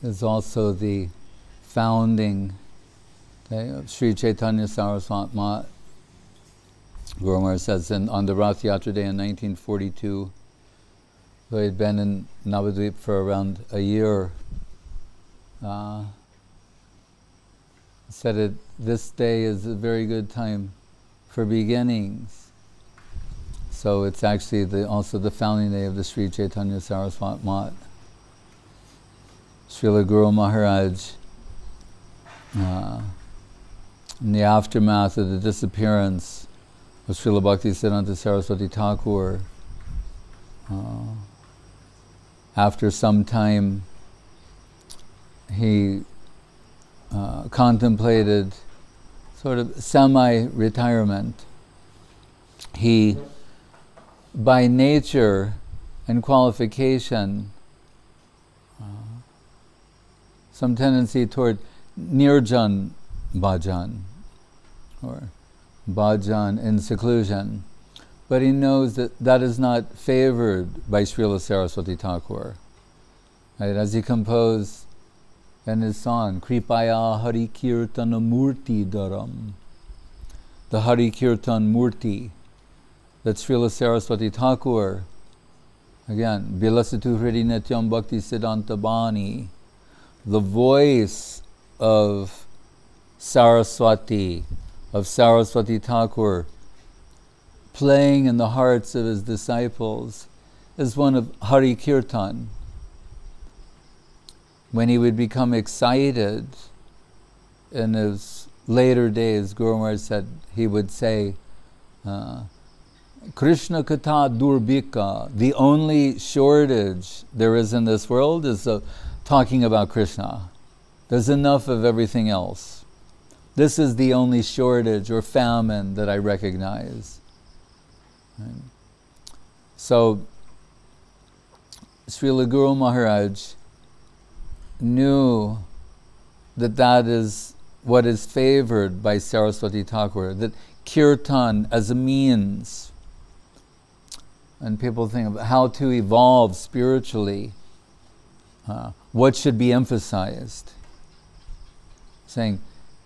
is also the founding of Sri Chaitanya Saraswat Mat. Guru Maharaj says on the Ratha Yatra day in 1942, so he had been in Navadvip for around a year, said that this day is a very good time for beginnings. So it's actually also the founding day of the Sri Chaitanya Saraswat Mat. Srila Guru Maharaj, in the aftermath of the disappearance of Srila Bhaktisiddhanta Saraswati Thakur, after some time he contemplated sort of semi-retirement. He, by nature and qualification, some tendency toward nirjan bhajan, or bhajan in seclusion. But he knows that that is not favored by Srila Saraswati Thakur. Right? As he composed in his song, Kripaya Hari Kirtana Murti Dharam, the Hari Kirtan Murti, that Srila Saraswati Thakur, again, Bilasatu Hridi Nityam Bhakti Siddhanta Bani, the voice of Saraswati Thakur, playing in the hearts of his disciples, is one of Hari Kirtan. When he would become excited in his later days, Guru Maharaj said, he would say, Krishna Katha Durbika, the only shortage there is in this world is talking about Krishna. There's enough of everything else. This is the only shortage or famine that I recognize. Right? So, Srila Guru Maharaj knew that that is what is favored by Saraswati Thakur, that kirtan as a means. And people think of how to evolve spiritually, what should be emphasized. Saying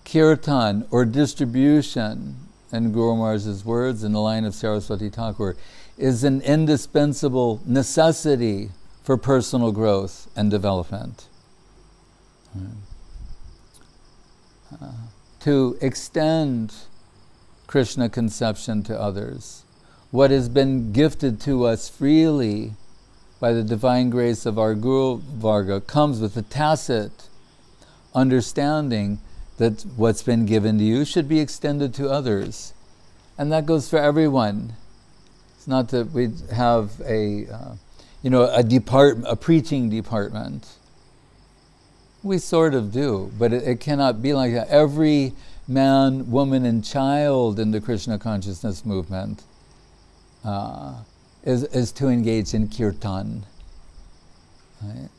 kirtan or distribution, in Guru Maharaj's words, in the line of Saraswati Thakur, is an indispensable necessity for personal growth and development. To extend Krishna conception to others, what has been gifted to us freely by the divine grace of our Guru Varga comes with a tacit understanding that what's been given to you should be extended to others. And that goes for everyone. It's not that we have a preaching department. We sort of do, but it cannot be like that. Every man, woman, and child in the Krishna consciousness movement is to engage in kirtan. Right?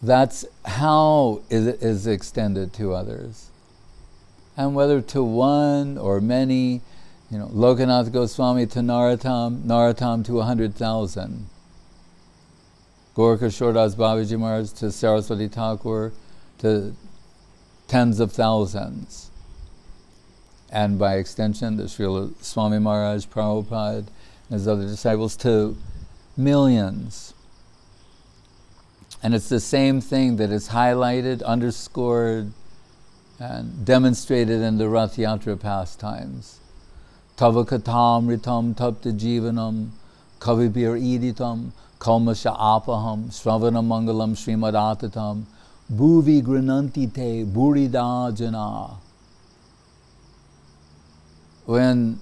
That's how it is extended to others. And whether to one or many, Lokanath Goswami to Narottam to 100,000. Gorkha Shordas Babaji Maharaj to Saraswati Thakur to tens of thousands. And by extension, the Srila Swami Maharaj, Prabhupada, and his other disciples to millions. And it's the same thing that is highlighted, underscored, and demonstrated in the Ratha Yatra pastimes. Tava katam ritam tapta jivanam kavibir iditam kalmasha apaham sravana mangalam srimad bhuvi grananti te burida jana. When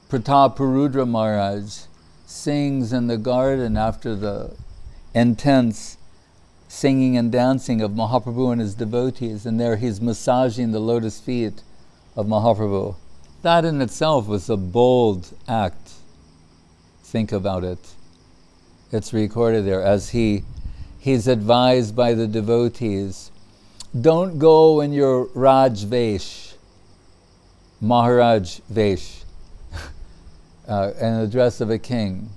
Prataparudra Maharaj sings in the garden after the intense singing and dancing of Mahaprabhu and his devotees, and there he's massaging the lotus feet of Mahaprabhu. That in itself was a bold act. Think about it. It's recorded there as he's advised by the devotees, don't go in your Raj Vesh, Maharaj Vesh, in the dress of a king.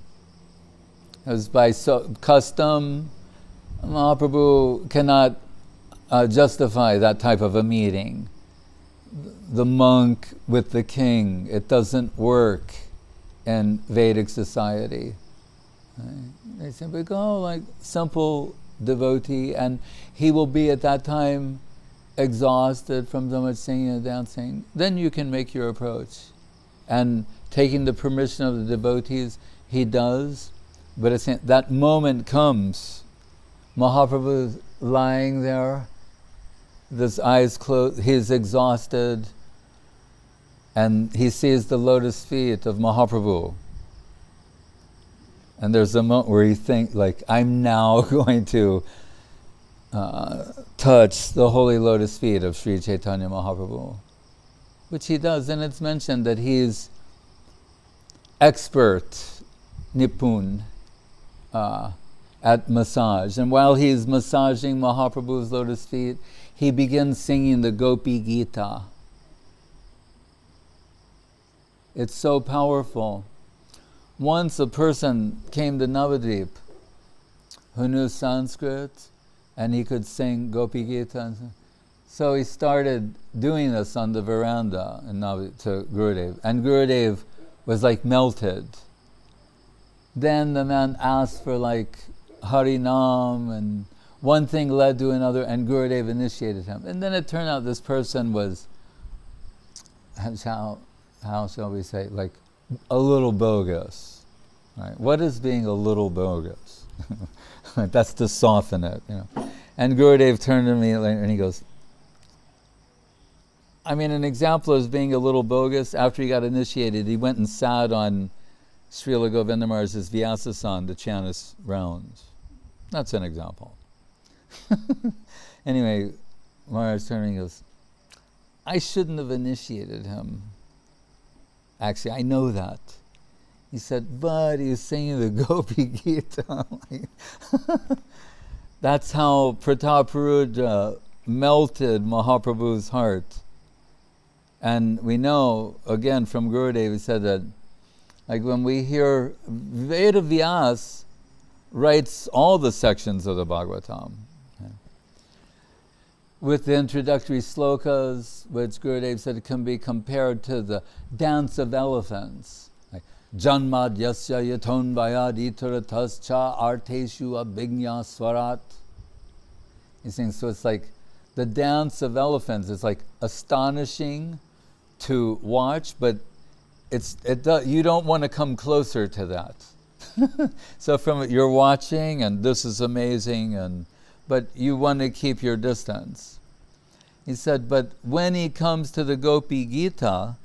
It was by custom Mahaprabhu cannot justify that type of a meeting. The monk with the king, it doesn't work in Vedic society. Right? They simply go like simple devotee, and he will be at that time exhausted from so much singing and dancing. Then you can make your approach. And taking the permission of the devotees, he does. But it's that moment comes. Mahaprabhu is lying there, his eyes closed, he's exhausted, and he sees the lotus feet of Mahaprabhu. And there's a moment where he thinks, like, I'm now going to touch the holy lotus feet of Sri Chaitanya Mahaprabhu, which he does. And it's mentioned that he's expert, nipun, at massage. And while he's massaging Mahaprabhu's lotus feet, he begins singing the Gopi Gita. It's so powerful. Once a person came to Navadvip who knew Sanskrit and he could sing Gopi Gita. So he started doing this on the veranda in Navadvip to Gurudev. And Gurudev was like melted. Then the man asked for like Harinam, and one thing led to another, and Gurudev initiated him. And then it turned out this person was, how shall we say, like a little bogus. Right? What is being a little bogus? That's to soften it, you know. And Gurudev turned to me and he goes, I mean, an example is being a little bogus. After he got initiated, he went and sat on Srila Govinda Maharaj's Vyasasan to chant his rounds. That's an example. Anyway, Maharaj turned and goes, I shouldn't have initiated him. Actually, I know that. He said, but he was singing the Gopi Gita. That's how Prataparudra melted Mahaprabhu's heart. And we know, again, from Gurudev, he said that, like when we hear Veda Vyas writes all the sections of the Bhagavatam. Okay. With the introductory slokas, which Gurudev said can be compared to the dance of elephants. Like, Janmad yasya yaton vayad itaratas cha arteshu abhignya swarat. He's saying, so it's like the dance of elephants. It's like astonishing to watch, but you don't want to come closer to that. So from it, you're watching, and this is amazing, but you want to keep your distance. He said, but when he comes to the Gopi Gita,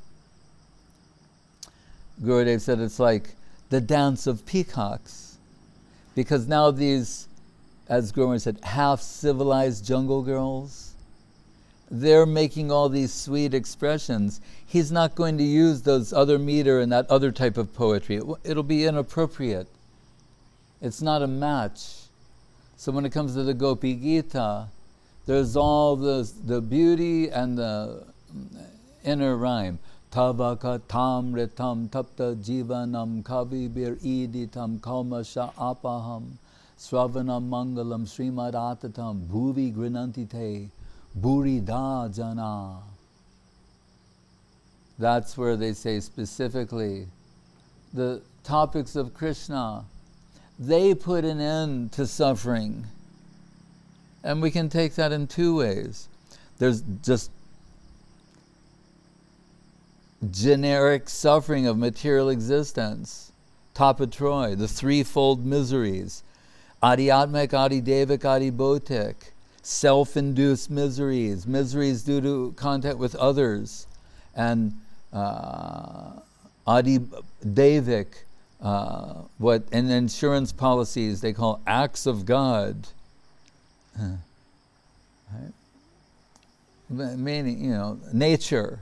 Gurudev said it's like the dance of peacocks. Because now these, as Gurudev said, half-civilized jungle girls, they're making all these sweet expressions. He's not going to use those other meter and that other type of poetry. It'll be inappropriate. It's not a match. So when it comes to the Gopi Gita, there's all the beauty and the inner rhyme. Tavaka tam ritam tapta jivanam kavibir iditam kalmasha apaham sravanam mangalam srimadatatam bhuvi grinantite burida jana. That's where they say specifically the topics of Krishna, they put an end to suffering. And we can take that in two ways. There's just generic suffering of material existence, tapatroy, the threefold miseries, adhyatmic, adhidevic, adhibhotic, self-induced miseries, miseries due to contact with others, and adhidevic, what in insurance policies they call acts of God. Right? Meaning, nature.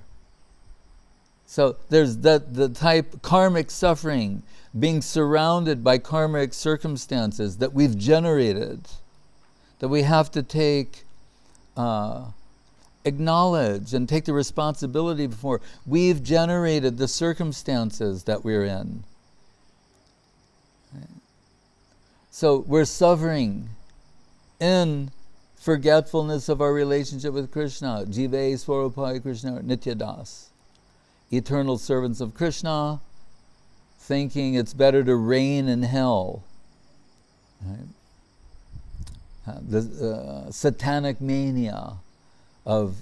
So there's the type karmic suffering, being surrounded by karmic circumstances that we've generated, that we have to take, acknowledge and take the responsibility for. We've generated the circumstances that we're in. Right? So we're suffering. in forgetfulness of our relationship with Krishna. Jive Swarupai Krishna Nityadas. Eternal servants of Krishna, thinking it's better to reign in hell. Right? The satanic mania of,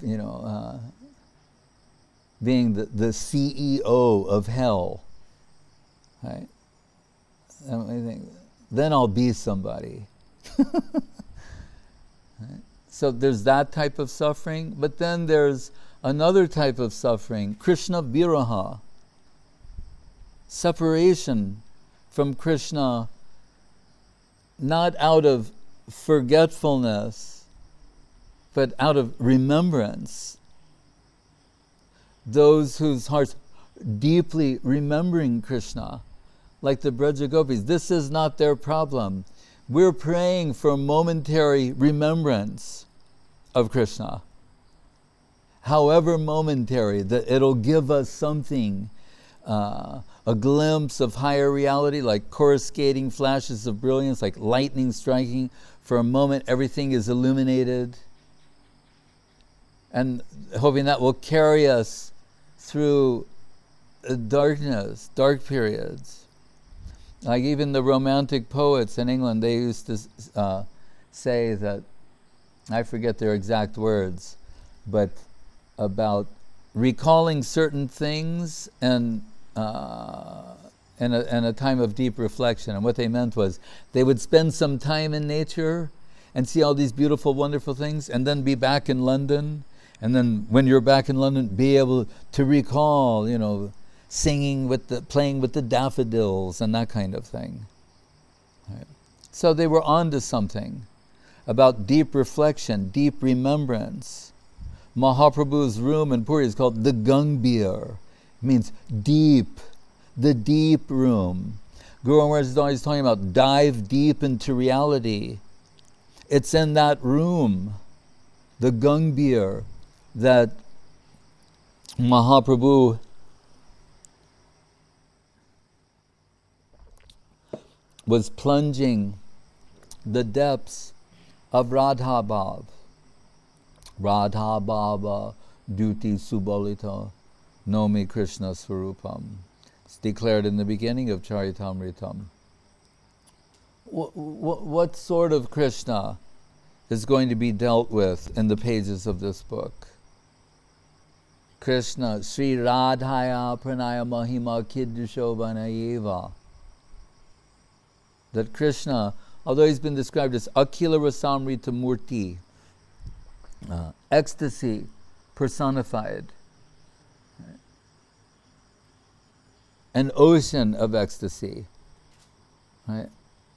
being the CEO of hell. Right? And I think, then I'll be somebody. Right? So there's that type of suffering, but then there's another type of suffering, Krishna viraha, separation from Krishna, not out of forgetfulness, but out of remembrance. Those whose hearts deeply remembering Krishna, like the Braja Gopis, this is not their problem. We're praying for momentary remembrance of Krishna. However momentary, that it'll give us something, a glimpse of higher reality, like coruscating flashes of brilliance, like lightning striking. For a moment, everything is illuminated. And hoping that will carry us through darkness, dark periods. Like even the romantic poets in England, they used to say that, I forget their exact words, but about recalling certain things and in a time of deep reflection. And what they meant was they would spend some time in nature and see all these beautiful, wonderful things, and then be back in London. And then when you're back in London, be able to recall, singing playing with the daffodils and that kind of thing. Right. So they were onto something about deep reflection, deep remembrance. Mahaprabhu's room in Puri is called the Gangbir. It means deep, the deep room. Guru Maharaj is always talking about dive deep into reality. It's in that room, the Gangbir, that Mahaprabhu was plunging the depths of Radha Bhav. Radha Bhava Duti Subalita Nomi Krishna Swarupam. It's declared in the beginning of Charitamritam. What sort of Krishna is going to be dealt with in the pages of this book? Krishna, Sri Radhaya Pranaya Mahima Kiddushovana. That Krishna, although he's been described as Akila Rasamrita Murti, ecstasy personified, right? An ocean of ecstasy, right?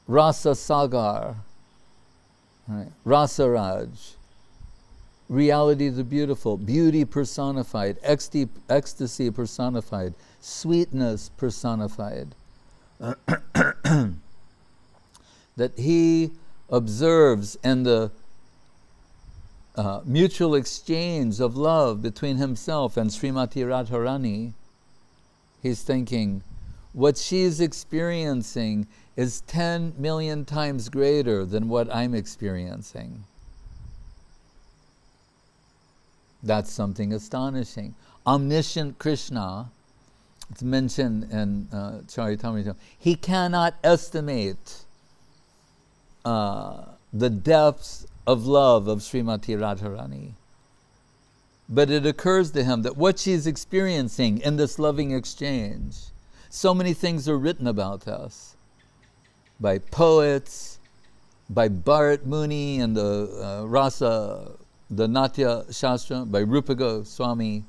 Rasa Sagar, right? Rasa Raj, reality the beautiful, beauty personified, ecstasy personified, sweetness personified. That he observes in the mutual exchange of love between himself and Srimati Radharani, he's thinking, what she's experiencing is 10 million times greater than what I'm experiencing. That's something astonishing. Omniscient Krishna, it's mentioned in Charitamrita, he cannot estimate the depths of love of Srimati Radharani. But it occurs to him that what she's experiencing in this loving exchange, so many things are written about us by poets, by Bharat Muni and the Rasa, the Natya Shastra, by Rupa Goswami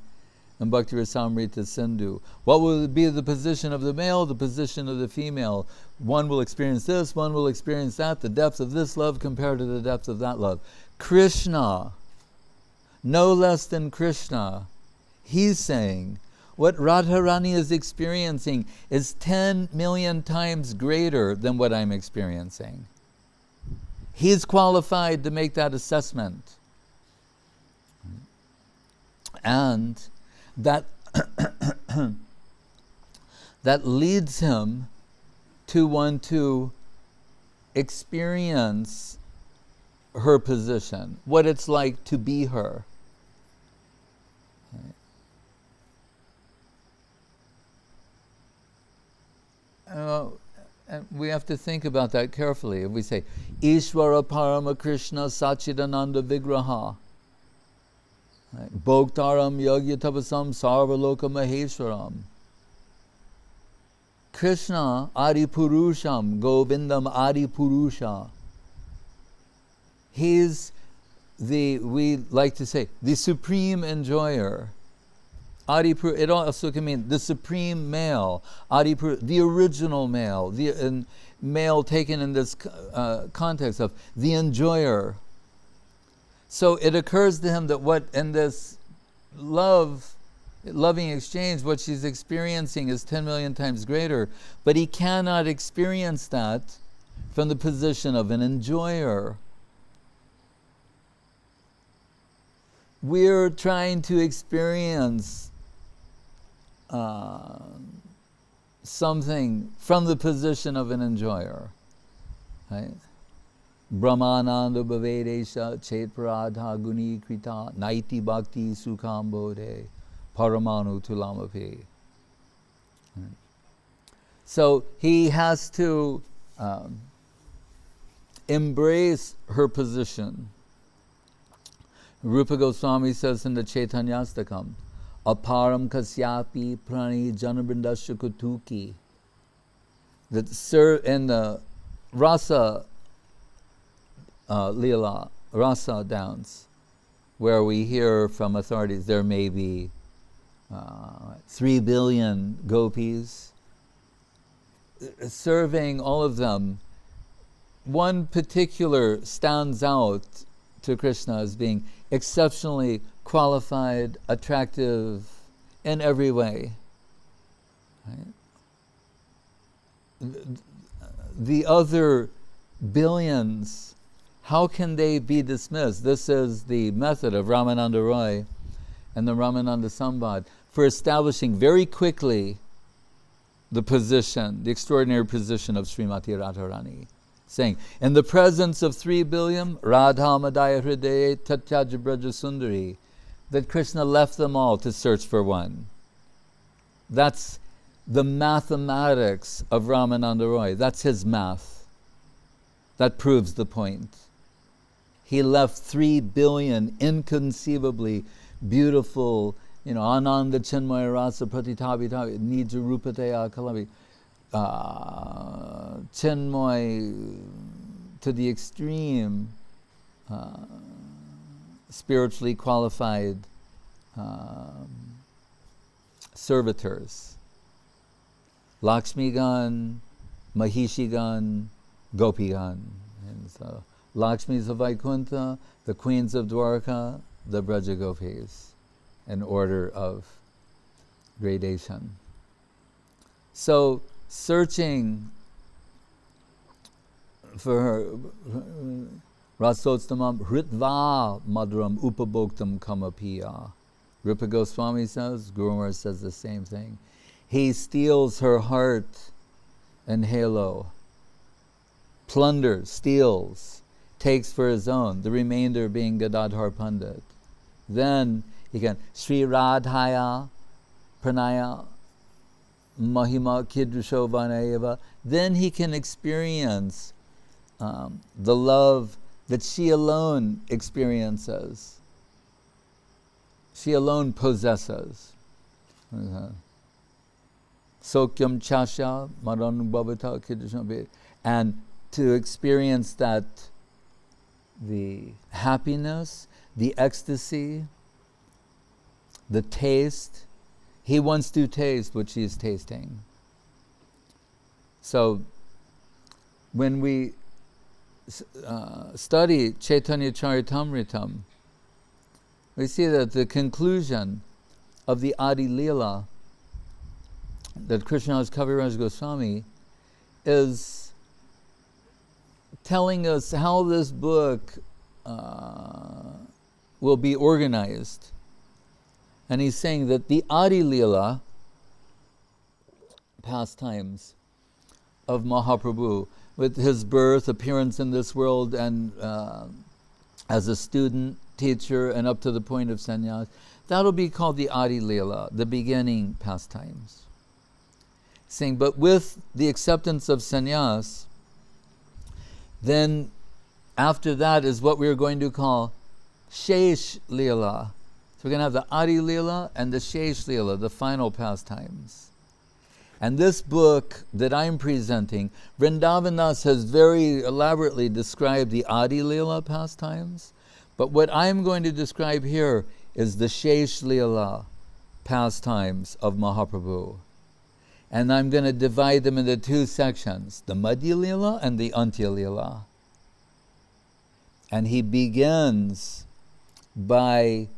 and Bhakti Rasamrita Sindhu. What will be the position of the male, the position of the female? One will experience this, one will experience that, the depth of this love compared to the depth of that love. Krishna, no less than Krishna, he's saying, what Radharani is experiencing is 10 million times greater than what I'm experiencing. He's qualified to make that assessment. And that that leads him to want to experience her position, what it's like to be her. And we have to think about that carefully. If we say, Ishvara Parama Krishna Sachidananda Vigraha, Bhoktaram Yogya Tapasam Sarvaloka Maheshwaram, Krishna Adi Purusham, Govindam Adi Purusha. He's we like to say, the supreme enjoyer. It also can mean the supreme male, the original male, the male taken in this context of the enjoyer. So it occurs to him that what in this loving exchange, what she's experiencing is 10 million times greater, but he cannot experience that from the position of an enjoyer. We're trying to experience something from the position of an enjoyer, right? Brahmananda bhavedesha chetparadha guni krita naiti bhakti sukham bodhe paramanu tulamapi. So he has to embrace her position. Rupa Goswami says in the Chaitanyastakam, Aparam kasyapi prani janabrindasya kutuki. That in the Rasa Leela, Rasa dance, where we hear from authorities there may be 3 billion gopis, serving all of them, one particular stands out to Krishna as being exceptionally qualified, attractive in every way. Right? The other billions, how can they be dismissed? This is the method of Ramananda Roy and the Ramananda Sambad for establishing very quickly the position, the extraordinary position of Srimati Radharani. Saying, in the presence of 3 billion, Radha Madaya Hridaye Tatyaja Braja Sundari, that Krishna left them all to search for one. That's the mathematics of Ramananda Roy. That's his math. That proves the point. He left 3 billion inconceivably beautiful, Ananda Chinmaya Rasa Pratitabi Nija Rupateya Kalavi, Chinmoy to the extreme, spiritually qualified servitors. Lakshmigan, Mahishigan, Gopigan. And so Lakshmis of Vaikuntha, the queens of Dwarka, the Braja Gopis, in order of gradation. So searching for her, Rasotstamam Hritva Madhuram Upabhoktam Kamapiya. Rupa Goswami says, Guru Maharaj says the same thing. He steals her heart and halo, plunders, steals, takes for his own, the remainder being Gadadhar Pandit. Then he can, Sri Radhaya Pranaya Mahima Kidrusho Vanayava. Then he can experience the love that she alone experiences. She alone possesses. Sokyam Chasha Maranubhavata Kidrusho. And to experience that, the happiness, the ecstasy, the taste. He wants to taste what she is tasting. So when we study Chaitanya Charitamritam, we see that the conclusion of the Adi Leela that Krishnadas Kaviraj Goswami is telling us how this book will be organized. And he's saying that the Adi Leela pastimes of Mahaprabhu, with his birth, appearance in this world, and as a student, teacher, and up to the point of sannyas. That'll be called the Adi Lila, the beginning pastimes. Saying, but with the acceptance of sannyas, then after that is what we're going to call Shesh Lila. So we're going to have the Adi Lila and the Shesh Lila, the final pastimes. And this book that I'm presenting, Vrindavan Das has very elaborately described the Adi Lila pastimes, but what I'm going to describe here is the Shesh Lila pastimes of Mahaprabhu. And I'm going to divide them into two sections, the Madhya Lila and the Antya Lila. And he begins by,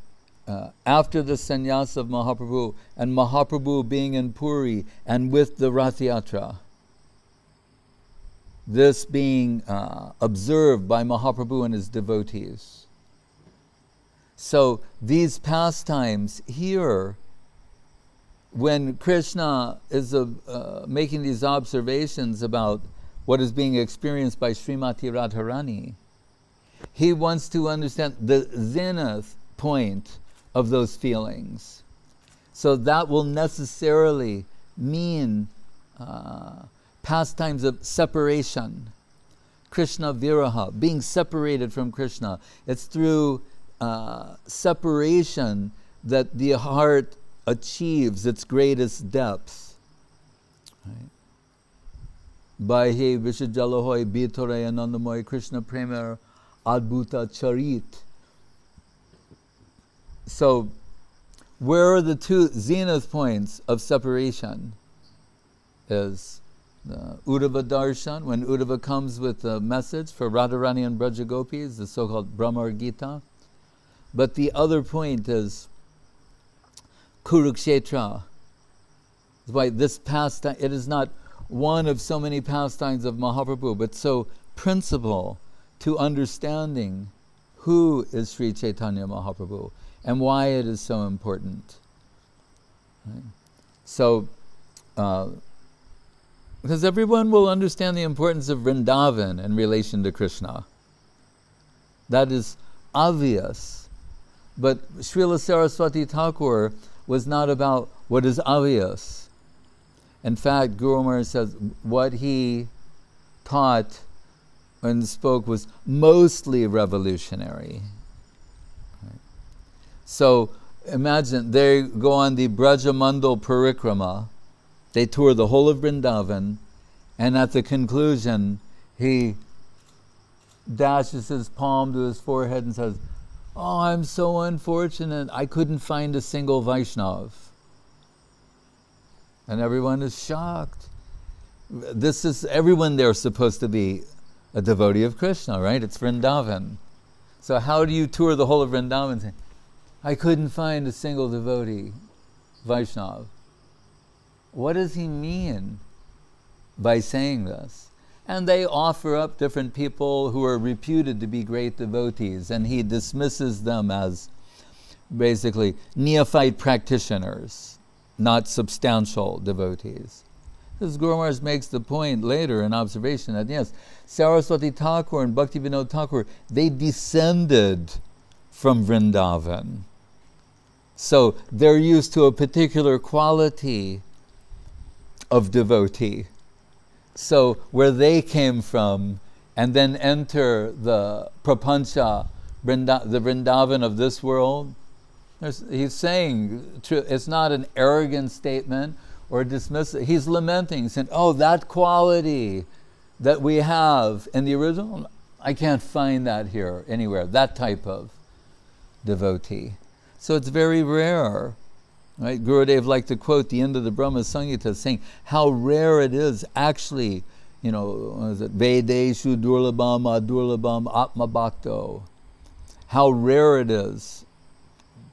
after the sannyas of Mahaprabhu, and Mahaprabhu being in Puri, and with the Ratha Yatra. This being observed by Mahaprabhu and his devotees. So these pastimes here, when Krishna is making these observations about what is being experienced by Srimati Radharani, he wants to understand the zenith point of those feelings. So that will necessarily mean pastimes of separation. Krishna Viraha, being separated from Krishna. It's through separation that the heart achieves its greatest depth. Right? Baihe Vishajalahoy Bitore Anandamoy Krishna Premer Adbhuta Charit. So, where are the two zenith points of separation? Is Uddhava Darshan, when Uddhava comes with a message for Radharani and Brajagopis, the so-called Brahmar Gita. But the other point is Kurukshetra. That's why this pastime, it is not one of so many pastimes of Mahaprabhu, but so principal to understanding who is Sri Chaitanya Mahaprabhu and why it is so important. Right? So, because everyone will understand the importance of Vrindavan in relation to Krishna. That is obvious. But Srila Saraswati Thakur was not about what is obvious. In fact, Guru Maharaj says what he taught and spoke was mostly revolutionary. Right? So imagine, they go on the Brajamandal Parikrama, they tour the whole of Vrindavan, and at the conclusion, he dashes his palm to his forehead and says, "Oh, I'm so unfortunate, I couldn't find a single Vaishnav." And everyone is shocked. Everyone there is supposed to be a devotee of Krishna, right? It's Vrindavan. So how do you tour the whole of Vrindavan and say, "I couldn't find a single devotee, Vaishnav"? What does he mean by saying this? And they offer up different people who are reputed to be great devotees, and he dismisses them as basically neophyte practitioners, not substantial devotees. This Guru Maharaj makes the point later in observation that yes, Saraswati Thakur and Bhaktivinoda Thakur, they descended from Vrindavan. So they're used to a particular quality of devotee. So where they came from and then enter the prapancha, the Vrindavan of this world, he's saying it's not an arrogant statement or dismissive. He's lamenting, saying, "Oh, that quality that we have in the original, I can't find that here anywhere, that type of devotee." So it's very rare. Right? Gurudev liked to quote the end of the Brahma Samhita saying how rare it is actually, what is it? Vedeshu durlabham adurlabham atma bhakto. How rare it is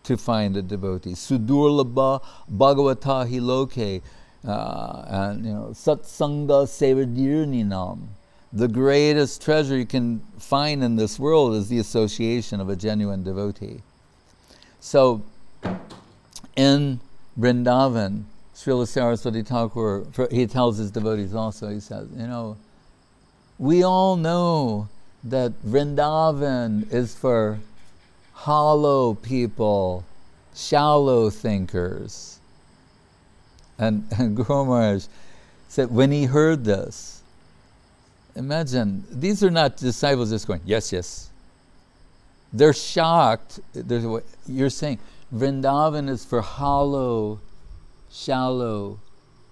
to find a devotee. Sudurlabha bhagavata hi loke. And satsanga sevadirninam. The greatest treasure you can find in this world is the association of a genuine devotee. So, in Vrindavan, Srila Saraswati Thakur, he tells his devotees also, he says, we all know that Vrindavan is for hollow people, shallow thinkers. And Guru Maharaj said, when he heard this, imagine, these are not disciples just going, yes, yes. They're shocked. You're saying Vrindavan is for hollow, shallow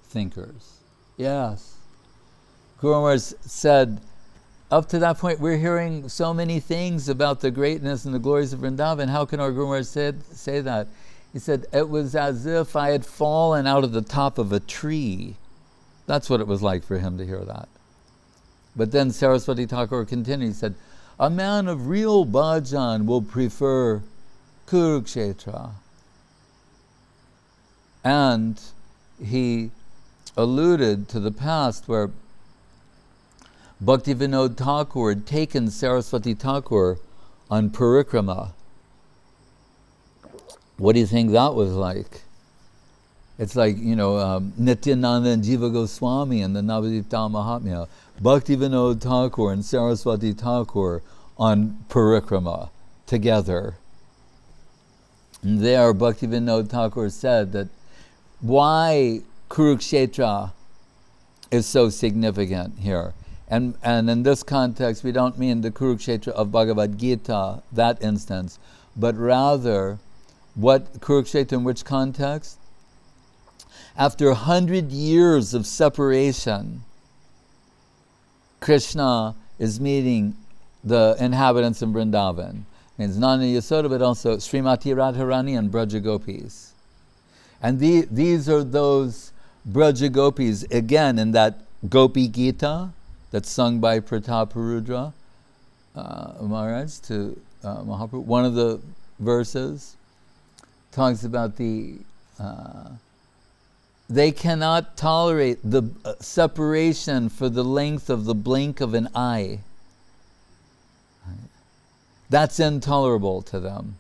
thinkers. Yes. Guru Maharaj said, up to that point, we're hearing so many things about the greatness and the glories of Vrindavan. How can our Guru Maharaj say that? He said, it was as if I had fallen out of the top of a tree. That's what it was like for him to hear that. But then Saraswati Thakur continued, he said, a man of real bhajan will prefer Kurukshetra. And he alluded to the past where Bhaktivinoda Thakur had taken Saraswati Thakur on parikrama. What do you think that was like? It's like, Nityananda and Jiva Goswami and the Navadipta Mahatmya. Bhaktivinoda Thakur and Saraswati Thakur on parikrama together. And there Bhaktivinoda Thakur said that why Kurukshetra is so significant here. And in this context, we don't mean the Kurukshetra of Bhagavad Gita, that instance, but rather, what Kurukshetra in which context? After 100 years of separation, Krishna is meeting the inhabitants in Vrindavan. Means Nana Yasoda, but also Srimati Radharani and Braja Gopis. And these are those Braja Gopis, again, in that Gopi Gita that's sung by Prataparudra Maharaj to Mahaprabhu. One of the verses talks about they cannot tolerate the separation for the length of the blink of an eye. That's intolerable to them.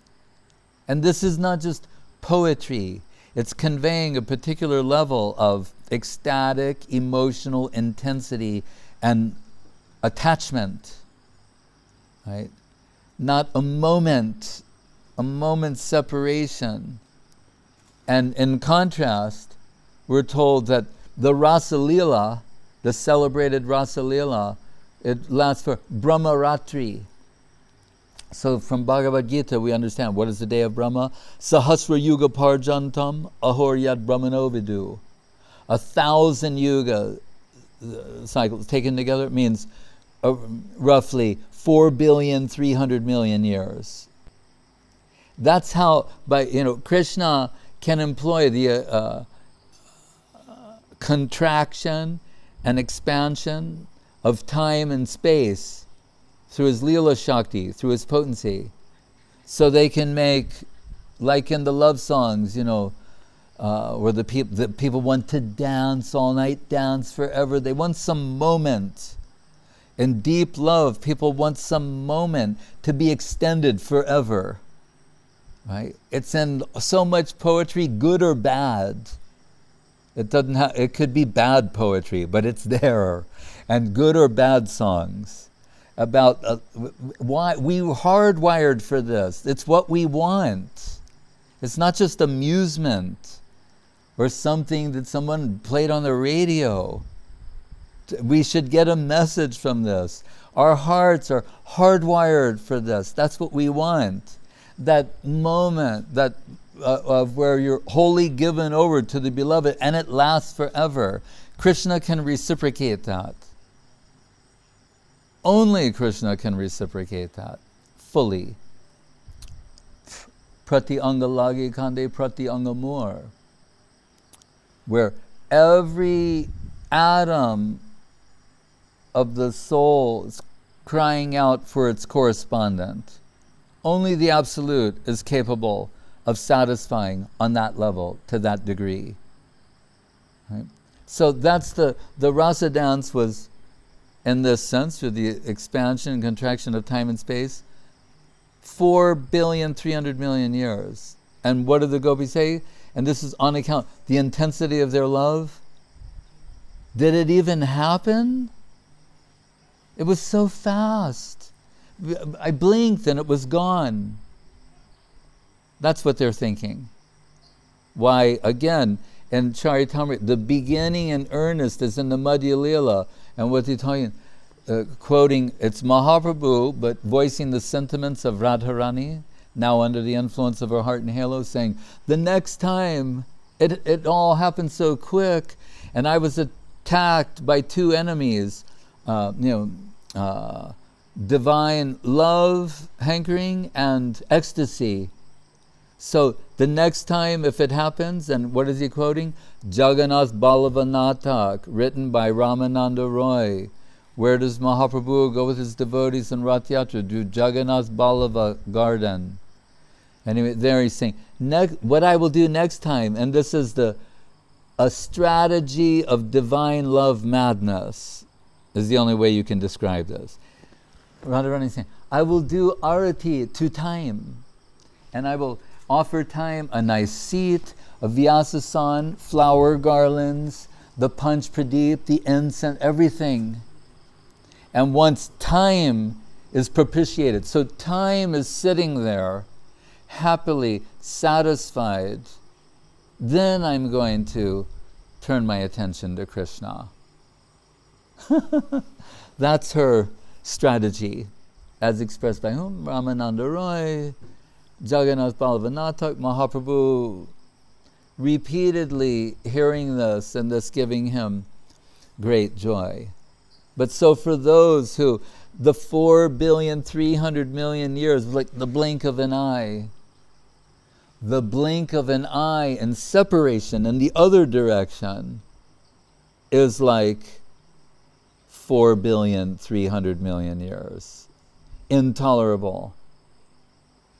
And this is not just poetry. It's conveying a particular level of ecstatic, emotional intensity and attachment. Right? Not a moment's separation. And in contrast, we're told that the Rasa Leela, the celebrated Rasa Leela, it lasts for Brahmaratri. So from Bhagavad Gita we understand, what is the day of Brahma? Sahasra Yuga Parjantam Ahor Yad Brahmano Vidu. 1,000 yuga cycles taken together means roughly 4,300,000,000 years. That's how, Krishna can employ the contraction and expansion of time and space through his Leela Shakti, through his potency. So they can make, like in the love songs, where the people want to dance all night, dance forever. They want some moment. In deep love, people want some moment to be extended forever. Right? It's in so much poetry, good or bad. It could be bad poetry, but it's there. And good or bad songs about why we were hardwired for this. It's what we want. It's not just amusement or something that someone played on the radio. We should get a message from this. Our hearts are hardwired for this. That's what we want. That moment of where you're wholly given over to the beloved and it lasts forever. Krishna can reciprocate that. Only Krishna can reciprocate that fully. Prati anga lagi kande prati anga mur. Where every atom of the soul is crying out for its correspondent. Only the Absolute is capable of satisfying on that level, to that degree. Right? So that's the rasa dance was, in this sense, with the expansion and contraction of time and space, 4,300,000,000 years. And what did the gopis say? And this is on account, the intensity of their love. Did it even happen? It was so fast. I blinked and it was gone. That's what they're thinking. Why, again, in Charitamrita, the beginning and earnest is in the Madhya Lila. And what they're talking, quoting, it's Mahaprabhu, but voicing the sentiments of Radharani, now under the influence of her heart and halo, saying, the next time, it all happened so quick, and I was attacked by two enemies, divine love, hankering, and ecstasy. So the next time, if it happens, and what is he quoting? Jagannath Balavanatak, written by Ramananda Roy. Where does Mahaprabhu go with his devotees in Ratha Yatra? To Jagannath Balava garden. Anyway, there he's saying, what I will do next time, and this is a strategy of divine love madness, is the only way you can describe this. Radharani is saying, I will do arati to time, and I will offer time a nice seat, a vyasasan, flower garlands, the panch pradeep, the incense, everything. And once time is propitiated, so time is sitting there, happily satisfied, then I'm going to turn my attention to Krishna. That's her strategy, as expressed by whom? Ramananda Roy, Jagannath Balavanatak, Mahaprabhu, repeatedly hearing this and this giving him great joy. But so for those who, the 4,300,000,000 years, like the blink of an eye, the blink of an eye and separation in the other direction is like 4,300,000,000 years. Intolerable.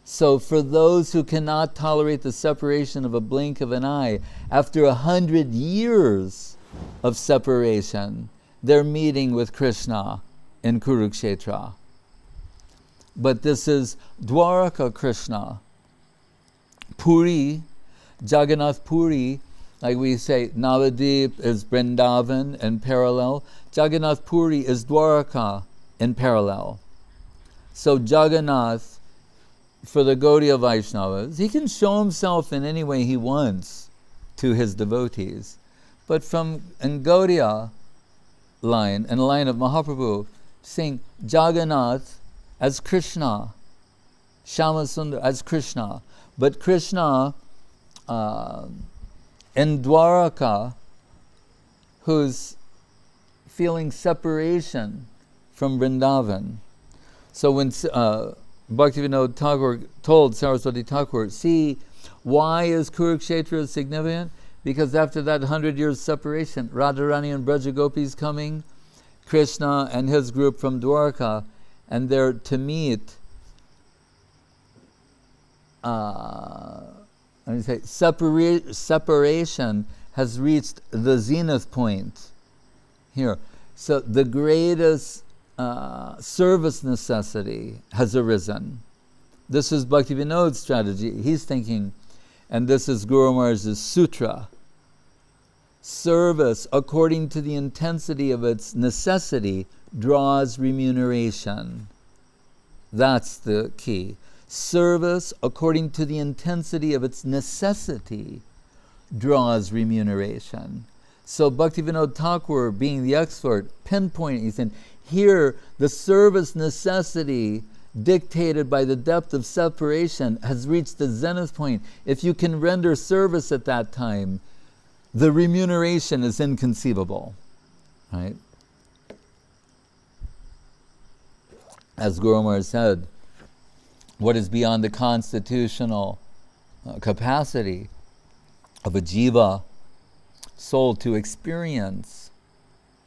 So for those who cannot tolerate the separation of a blink of an eye, after 100 years of separation, they're meeting with Krishna in Kurukshetra. But this is Dwaraka Krishna. Puri, Jagannath Puri, like we say, Navadip is Vrindavan in parallel. Jagannath Puri is Dwaraka in parallel. So Jagannath, for the Gaudiya Vaishnavas, he can show himself in any way he wants to his devotees. But from in Gaudiya line, in the line of Mahaprabhu, saying Jagannath as Krishna, Shyamasundar as Krishna. But Krishna in Dwaraka, who's feeling separation from Vrindavan. So when Bhaktivinoda Thakur told Saraswati Thakur, see, why is Kurukshetra significant? Because after that 100 years separation, Radharani and Braja Gopis coming, Krishna and his group from Dwarka, and they're to meet separation has reached the zenith point here. So the greatest service necessity has arisen. This is Bhaktivinoda's strategy. He's thinking, and this is Guru Maharaj's sutra, service according to the intensity of its necessity draws remuneration. That's the key. Service according to the intensity of its necessity draws remuneration. So Bhaktivinoda Thakur, being the expert, pinpointing, he said, here the service necessity dictated by the depth of separation has reached the zenith point. If you can render service at that time, the remuneration is inconceivable, right? As Guru Maharaj said, what is beyond the constitutional capacity of a jiva soul to experience,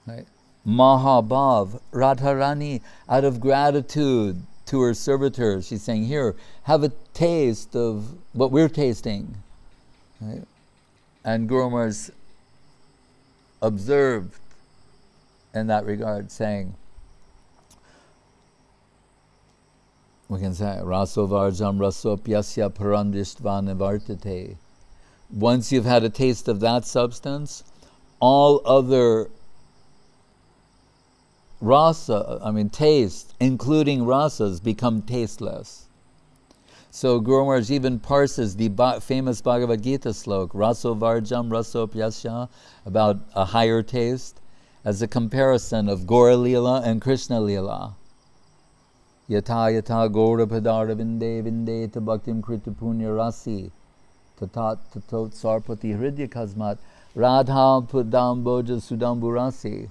right? Mahabhav, Radharani, out of gratitude to her servitors, she's saying, here, have a taste of what we're tasting, right? And Guru Maharaj observed in that regard, saying, we can say, Raso Varjam Rasopyasya Parandishtva Nivartate. Once you've had a taste of that substance, all other taste, including rasas, become tasteless. So Guru Maharaj even parses the famous Bhagavad Gita slok, Raso Varjam Raso Pyasya, about a higher taste, as a comparison of Gaura Leela and Krishna Leela. Yata yata Gaura Padara Vinde Vinde Bhaktim Krita Punya Rasi Tatat Tatot Sarpati Hridya Kasmat Radha Pudam Boja Sudamburasi.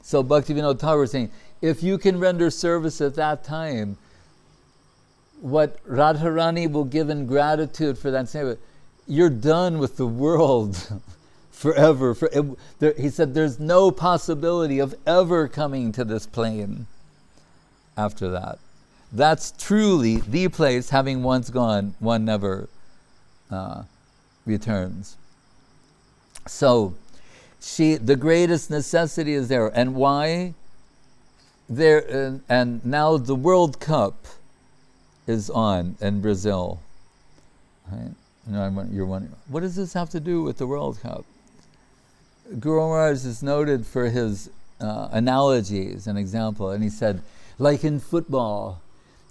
So Bhaktivinoda Thakur was saying, if you can render service at that time, what Radharani will give in gratitude for that service, you're done with the world forever. He said there's no possibility of ever coming to this plane after that. That's truly the place, having once gone, one never returns. So, the greatest necessity is there. And why? And now the World Cup is on in Brazil. Right? You're wondering, what does this have to do with the World Cup? Guru Maharaj is noted for his analogies, an example, and he said, like in football,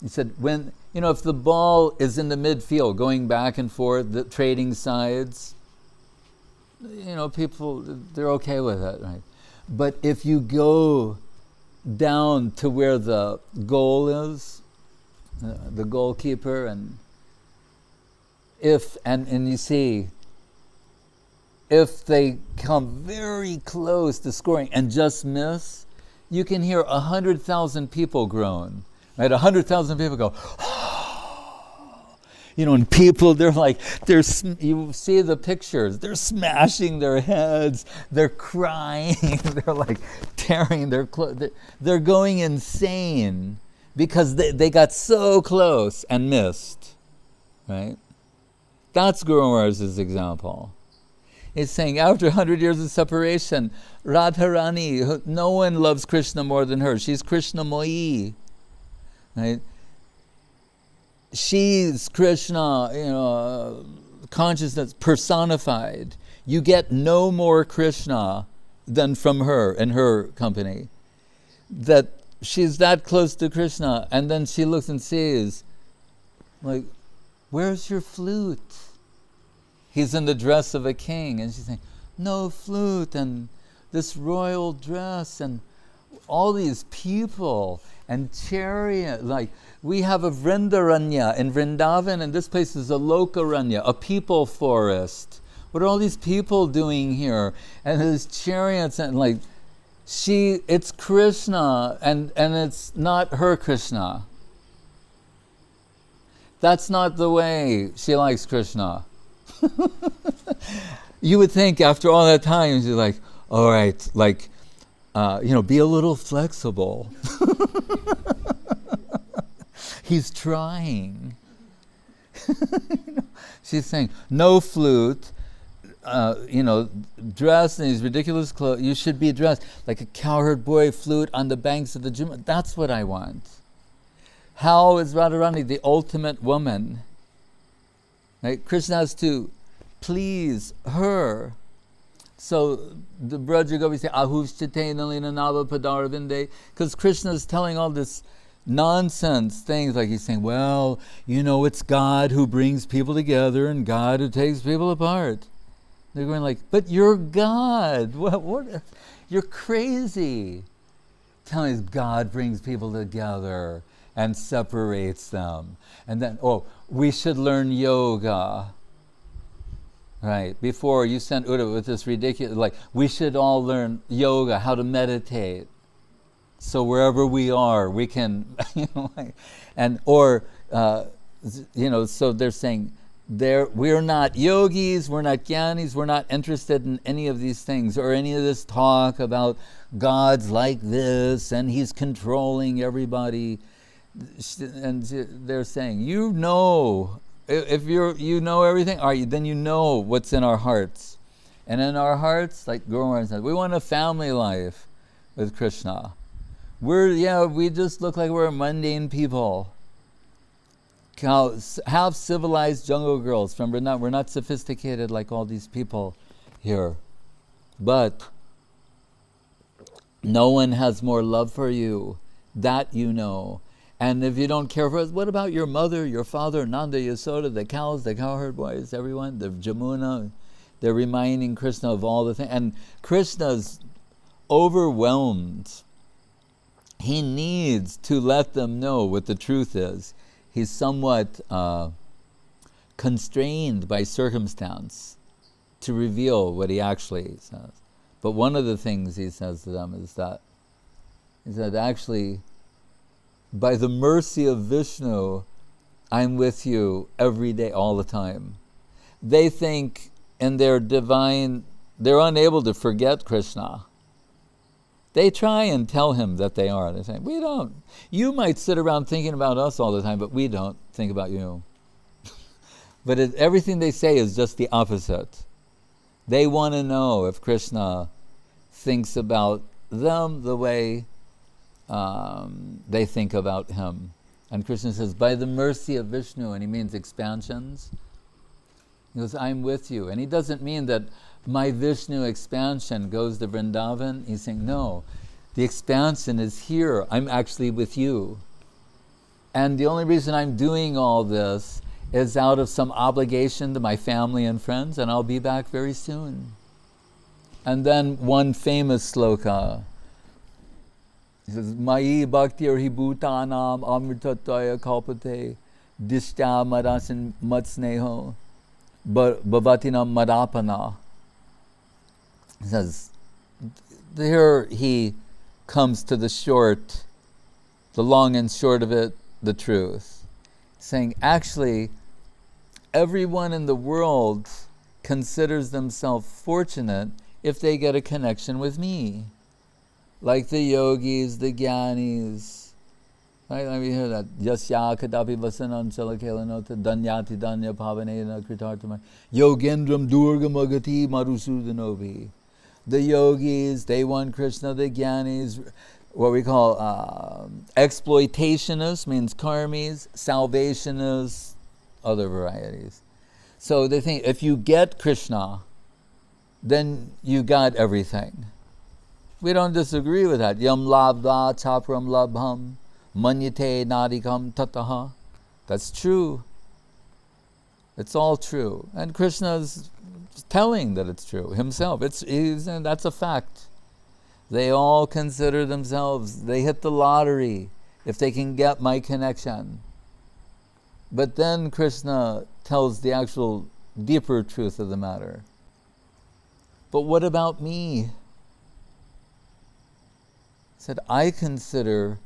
he said, if the ball is in the midfield, going back and forth, the trading sides, people, they're okay with it, right? But if you go down to where the goal is, the goalkeeper, and you see, if they come very close to scoring and just miss, you can hear 100,000 people groan, right? 100,000 people go, and people, you see the pictures, they're smashing their heads, they're crying, they're like tearing their clothes, they're going insane because they got so close and missed, right? That's Guru Maharaj's example. He's saying after 100 years of separation, Radharani, no one loves Krishna more than her. She's Krishna Moyi, right? She's Krishna, consciousness personified. You get no more Krishna than from her and her company. That she's that close to Krishna, and then she looks and sees, like, where's your flute? He's in the dress of a king, and she's saying, no flute, and this royal dress, and all these people, and chariot, like, we have a Vrindaranya in Vrindavan, and this place is a Lokaranya, a people forest. What are all these people doing here? And his chariots, and like, it's Krishna, and it's not her Krishna. That's not the way she likes Krishna. You would think after all that time, she's like, all right, like, be a little flexible. He's trying. She's saying, no flute, dressed in these ridiculous clothes. You should be dressed like a cowherd boy flute on the banks of the Jumna. That's what I want. How is Radharani the ultimate woman? Right? Krishna has to please her. So the Braja Gopis say, Ahushchate Nalina Nava Padaravinde, because Krishna is telling all this nonsense things, like he's saying, well, it's God who brings people together and God who takes people apart. They're going like, but you're God. What? You're crazy. Telling us God brings people together and separates them. And then, we should learn yoga. Right, before you sent Uddhava with this ridiculous, like, we should all learn yoga, how to meditate. So wherever we are, we can, so they're saying, we're not yogis, we're not jnanis, we're not interested in any of these things, or any of this talk about God's like this, and he's controlling everybody. And they're saying, if you know everything, then you know what's in our hearts. And in our hearts, like Guru Maharaj said, we want a family life with Krishna. We just look like we're mundane people. Half civilized jungle girls from Vrindavan. We're not sophisticated like all these people here. But No one has more love for you. That you know. And if you don't care for us, what about your mother, your father, Nanda, Yasoda, the cows, the cowherd boys, everyone, the Jamuna? They're reminding Krishna of all the things. And Krishna's overwhelmed. He needs to let them know what the truth is. He's somewhat constrained by circumstance to reveal what he actually says. But one of the things he says to them is that he said, actually, by the mercy of Vishnu, I'm with you every day, all the time. They think in their divine, they're unable to forget Krishna. They try and tell him that they are. They say, we don't. You might sit around thinking about us all the time, but we don't think about you. But everything they say is just the opposite. They want to know if Krishna thinks about them the way they think about him. And Krishna says, by the mercy of Vishnu, and he means expansions. He goes, I'm with you. And he doesn't mean that my Vishnu expansion goes to Vrindavan. He's saying, no, the expansion is here. I'm actually with you. And the only reason I'm doing all this is out of some obligation to my family and friends, and I'll be back very soon. And then one famous sloka, he says, Mai bhakti arhi bhutanam amritataya kalpate dishtya madasin matsneho bhavatinam madapana. He says, here he comes to the long and short of it, the truth. Saying, actually, everyone in the world considers themselves fortunate if they get a connection with me. Like the yogis, the jnanis. Right? Let me hear that. Yasya kadapi vasanam chalakhelanota danyati danya pavanena kritartamai yogendram durgam agati marusudanovi. The yogis, they want Krishna. The jnanis, what we call exploitationists, means karmis, salvationists, other varieties. So they think if you get Krishna, then you got everything. We don't disagree with that. Yam labdha chapram labham manyate nadikam tataha. That's true. It's all true. And Krishna's telling that it's true himself. That's a fact. They all consider themselves, they hit the lottery if they can get my connection. But then Krishna tells the actual deeper truth of the matter. But what about me? He said, I consider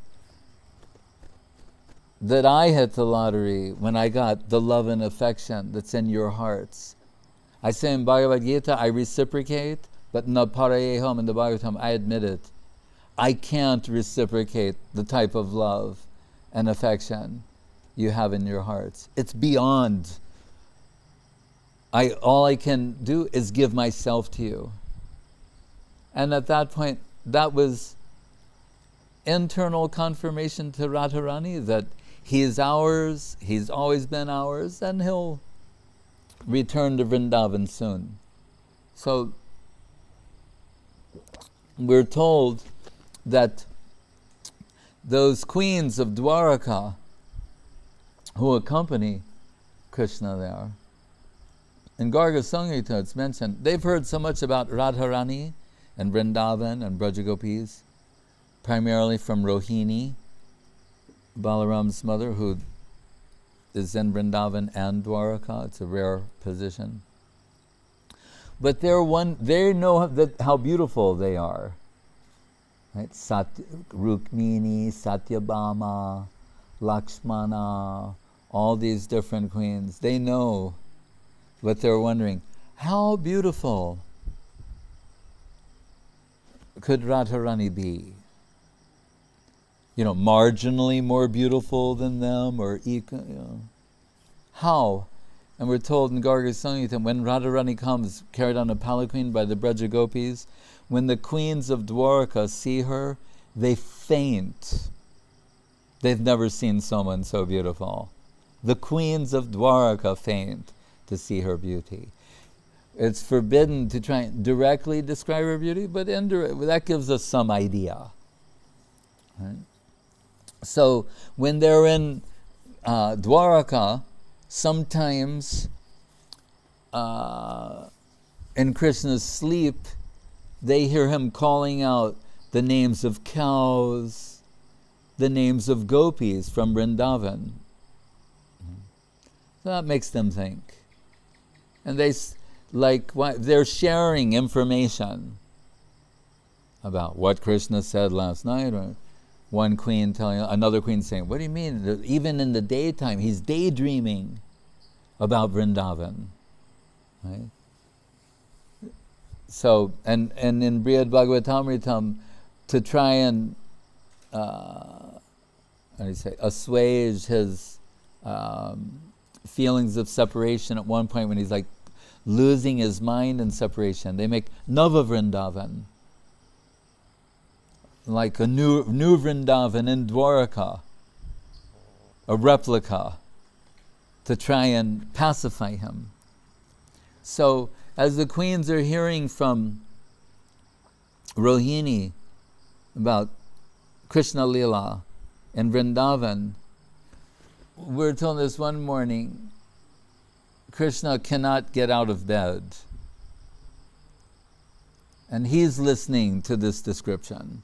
that I hit the lottery when I got the love and affection that's in your hearts. I say in Bhagavad Gita, I reciprocate, but na parayeham, in the Bhagavatam, I admit it. I can't reciprocate the type of love and affection you have in your hearts. It's beyond. All I can do is give myself to you. And at that point, that was internal confirmation to Radharani that he is ours, he's always been ours, and he'll return to Vrindavan soon. So we're told that those queens of Dwaraka who accompany Krishna there, in Garga Samhita it's mentioned, they've heard so much about Radharani and Vrindavan and Brajagopis, primarily from Rohini, Balaram's mother, who is in Vrindavan and Dwaraka. It's a rare position. But they know how beautiful they are. Right? Rukmini, Satyabhama, Lakshmana, all these different queens. They know, but they're wondering, how beautiful could Radharani be? Marginally more beautiful than them, or how? And we're told in Garga Samhita, when Radharani comes carried on a palanquin by the Brajagopis, when the queens of Dwaraka see her, they faint. They've never seen someone so beautiful. The queens of Dwaraka faint to see her beauty. It's forbidden to try and directly describe her beauty, but that gives us some idea. Right? So when they're in Dwaraka, sometimes in Krishna's sleep, they hear him calling out the names of cows, the names of gopis from Vrindavan. So that makes them think. And they're sharing information about what Krishna said last night, or one queen telling another queen saying, what do you mean? Even in the daytime, he's daydreaming about Vrindavan. Right? So, and in Brihad Bhagavatamritam, to try and assuage his feelings of separation at one point when he's like losing his mind in separation, they make Nava Vrindavan, like a new Vrindavan in Dwaraka, a replica, to try and pacify him. So as the queens are hearing from Rohini about Krishna Lila in Vrindavan, we're told this one morning, Krishna cannot get out of bed. And he's listening to this description.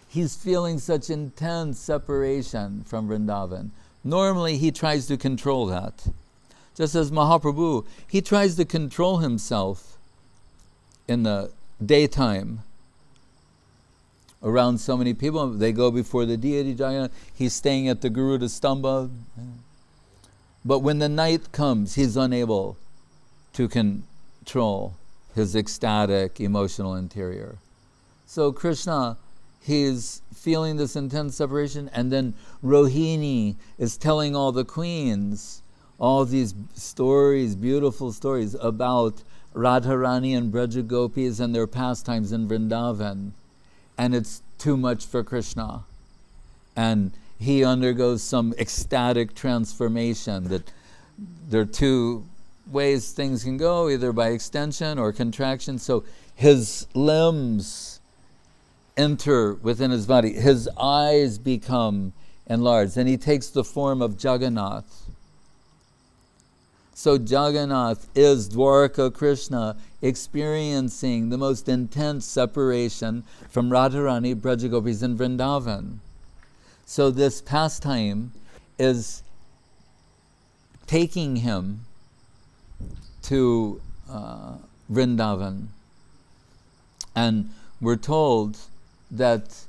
He's feeling such intense separation from Vrindavan. Normally he tries to control that. Just as Mahaprabhu, he tries to control himself in the daytime around so many people. They go before the deity, he's staying at the Garuda Stamba. But when the night comes, he's unable to control his ecstatic, emotional interior. So Krishna, he's feeling this intense separation, and then Rohini is telling all the queens all these stories, beautiful stories about Radharani and Braja Gopis and their pastimes in Vrindavan. And it's too much for Krishna. And he undergoes some ecstatic transformation. That there are two ways things can go, either by extension or contraction. So his limbs enter within his body. His eyes become enlarged, and he takes the form of Jagannath. So Jagannath is Dwaraka Krishna experiencing the most intense separation from Radharani, Braja Gopis, and Vrindavan. So this pastime is taking him to Vrindavan. And we're told that,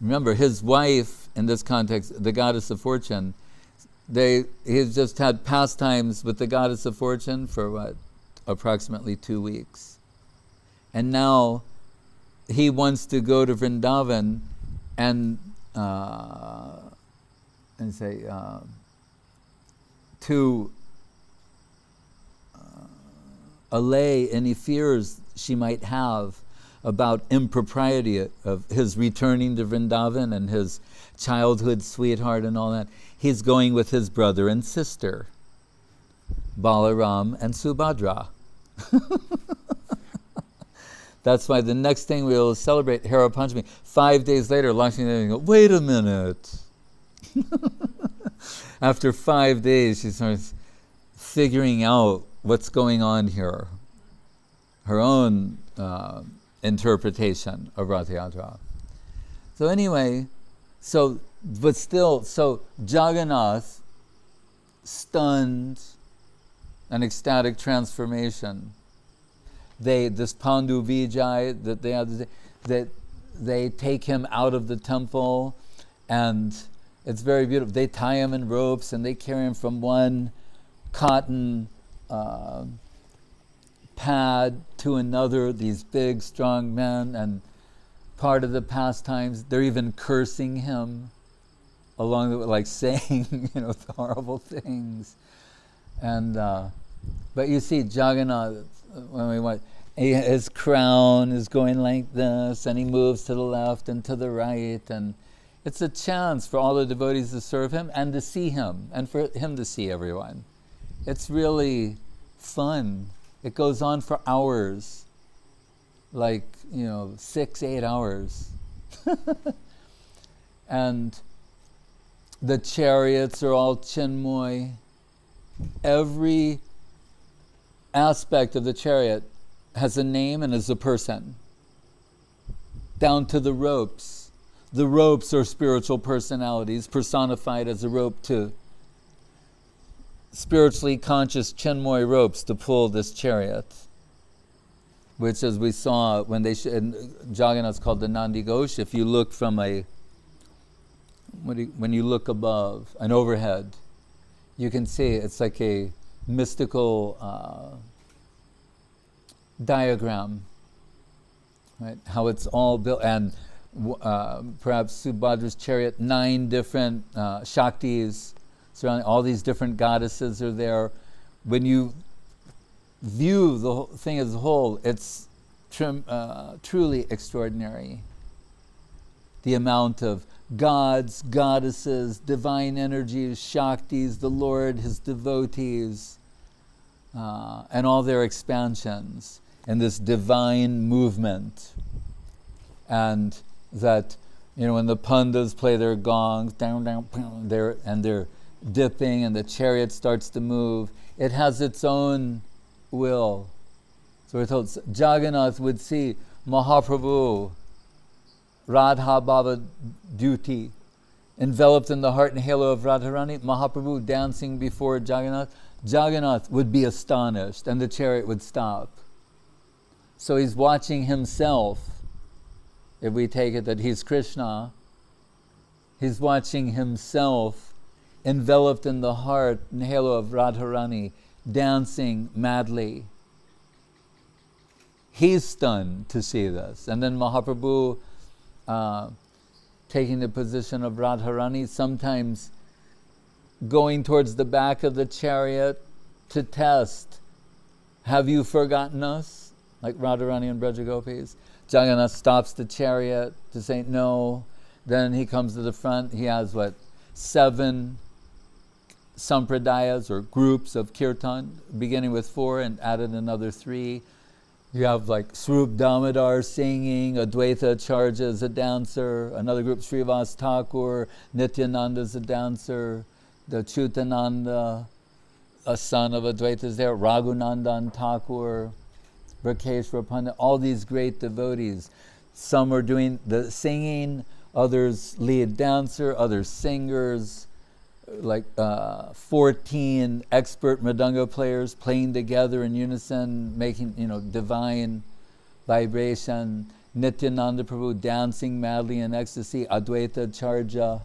remember, his wife, in this context, the goddess of fortune, he's just had pastimes with the goddess of fortune for approximately 2 weeks. And now he wants to go to Vrindavan and say to allay any fears she might have about impropriety of his returning to Vrindavan and his childhood sweetheart and all that. He's going with his brother and sister, Balaram and Subhadra. That's why the next thing we will celebrate, Hera Panchami, 5 days later, Lakshmi Devi goes, wait a minute. After 5 days, she starts figuring out what's going on here. Her own interpretation of Ratha Yatra. So anyway, so Jagannath, stunned, an ecstatic transformation. This Pandu Vijay that they have, that they take him out of the temple, and it's very beautiful. They tie him in ropes and they carry him from one cotton pad to another, these big, strong men, and part of the pastimes, they're even cursing him along the way, like saying, horrible things. And but you see Jagannath, when we went, his crown is going like this, and he moves to the left and to the right, and it's a chance for all the devotees to serve him and to see him, and for him to see everyone. It's really fun. It goes on for hours, like, 6-8 hours. And the chariots are all chinmoy. Every aspect of the chariot has a name and is a person, down to the ropes. The ropes are spiritual personalities personified as a rope to spiritually conscious chinmoy ropes to pull this chariot, which, as we saw when Jagannath's called the Nandi Ghosh. If you look from when you look above, an overhead, you can see it's like a mystical diagram, right? How it's all built, and perhaps Subhadra's chariot, 9 different Shaktis surrounding, all these different goddesses are there. When you view the whole thing as a whole, it's truly extraordinary. The amount of gods, goddesses, divine energies, Shaktis, the Lord, his devotees, and all their expansions, and this divine movement. And that, when the pandas play their gongs, they're dipping, and the chariot starts to move, it has its own will. So we're told Jagannath would see Mahaprabhu, Radha Baba duty, enveloped in the heart and halo of Radharani, Mahaprabhu dancing before Jagannath. Jagannath would be astonished, and the chariot would stop. So he's watching himself. If we take it that he's Krishna, he's watching himself enveloped in the heart and halo of Radharani, dancing madly. He's stunned to see this. And then Mahaprabhu taking the position of Radharani, sometimes going towards the back of the chariot to test, have you forgotten us? Like Radharani and Brajagopis. Jagannath stops the chariot to say no. Then he comes to the front. He has 7 sampradayas or groups of kirtan, beginning with 4 and added another 3. You have Swarup Damodar singing, Advaita Charja is a dancer, another group, Srivas Thakur, Nityananda is a dancer, the Chutananda, a son of Advaita, is there, Raghunandan Thakur, Rakeshwar Pandit, all these great devotees. Some are doing the singing, others lead dancer, others singers, 14 expert mridanga players playing together in unison, making divine vibration. Nityananda Prabhu dancing madly in ecstasy. Advaita Charja.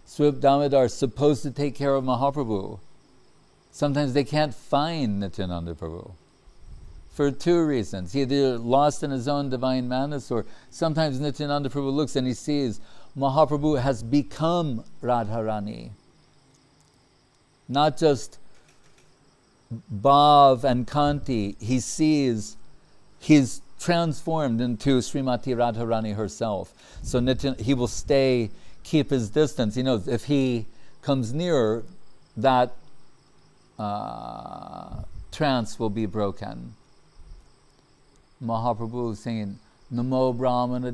Swarup Damodar supposed to take care of Mahaprabhu. Sometimes they can't find Nityananda Prabhu for 2 reasons. He either lost in his own divine madness, or sometimes Nityananda Prabhu looks and he sees Mahaprabhu has become Radharani. Not just Bhav and Kanti, he sees he's transformed into Srimati Radharani herself. So he will keep his distance. He knows if he comes nearer, that trance will be broken. Mahaprabhu singing, Namo Brahmana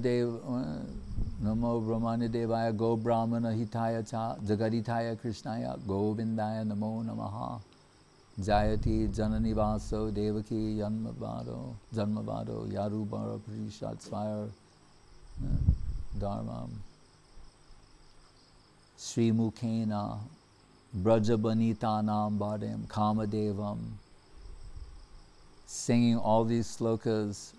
Devaya Go Brahmana Hitaya Cha Jagaditaya Krishnaya Govindaya Namo Namaha Jayati Janani Vaso Devaki Janmavado Yarubara Prishad Swire Dharmam Sri Mukhena Brajabanitanam Bhadem Kamadevam, singing all these slokas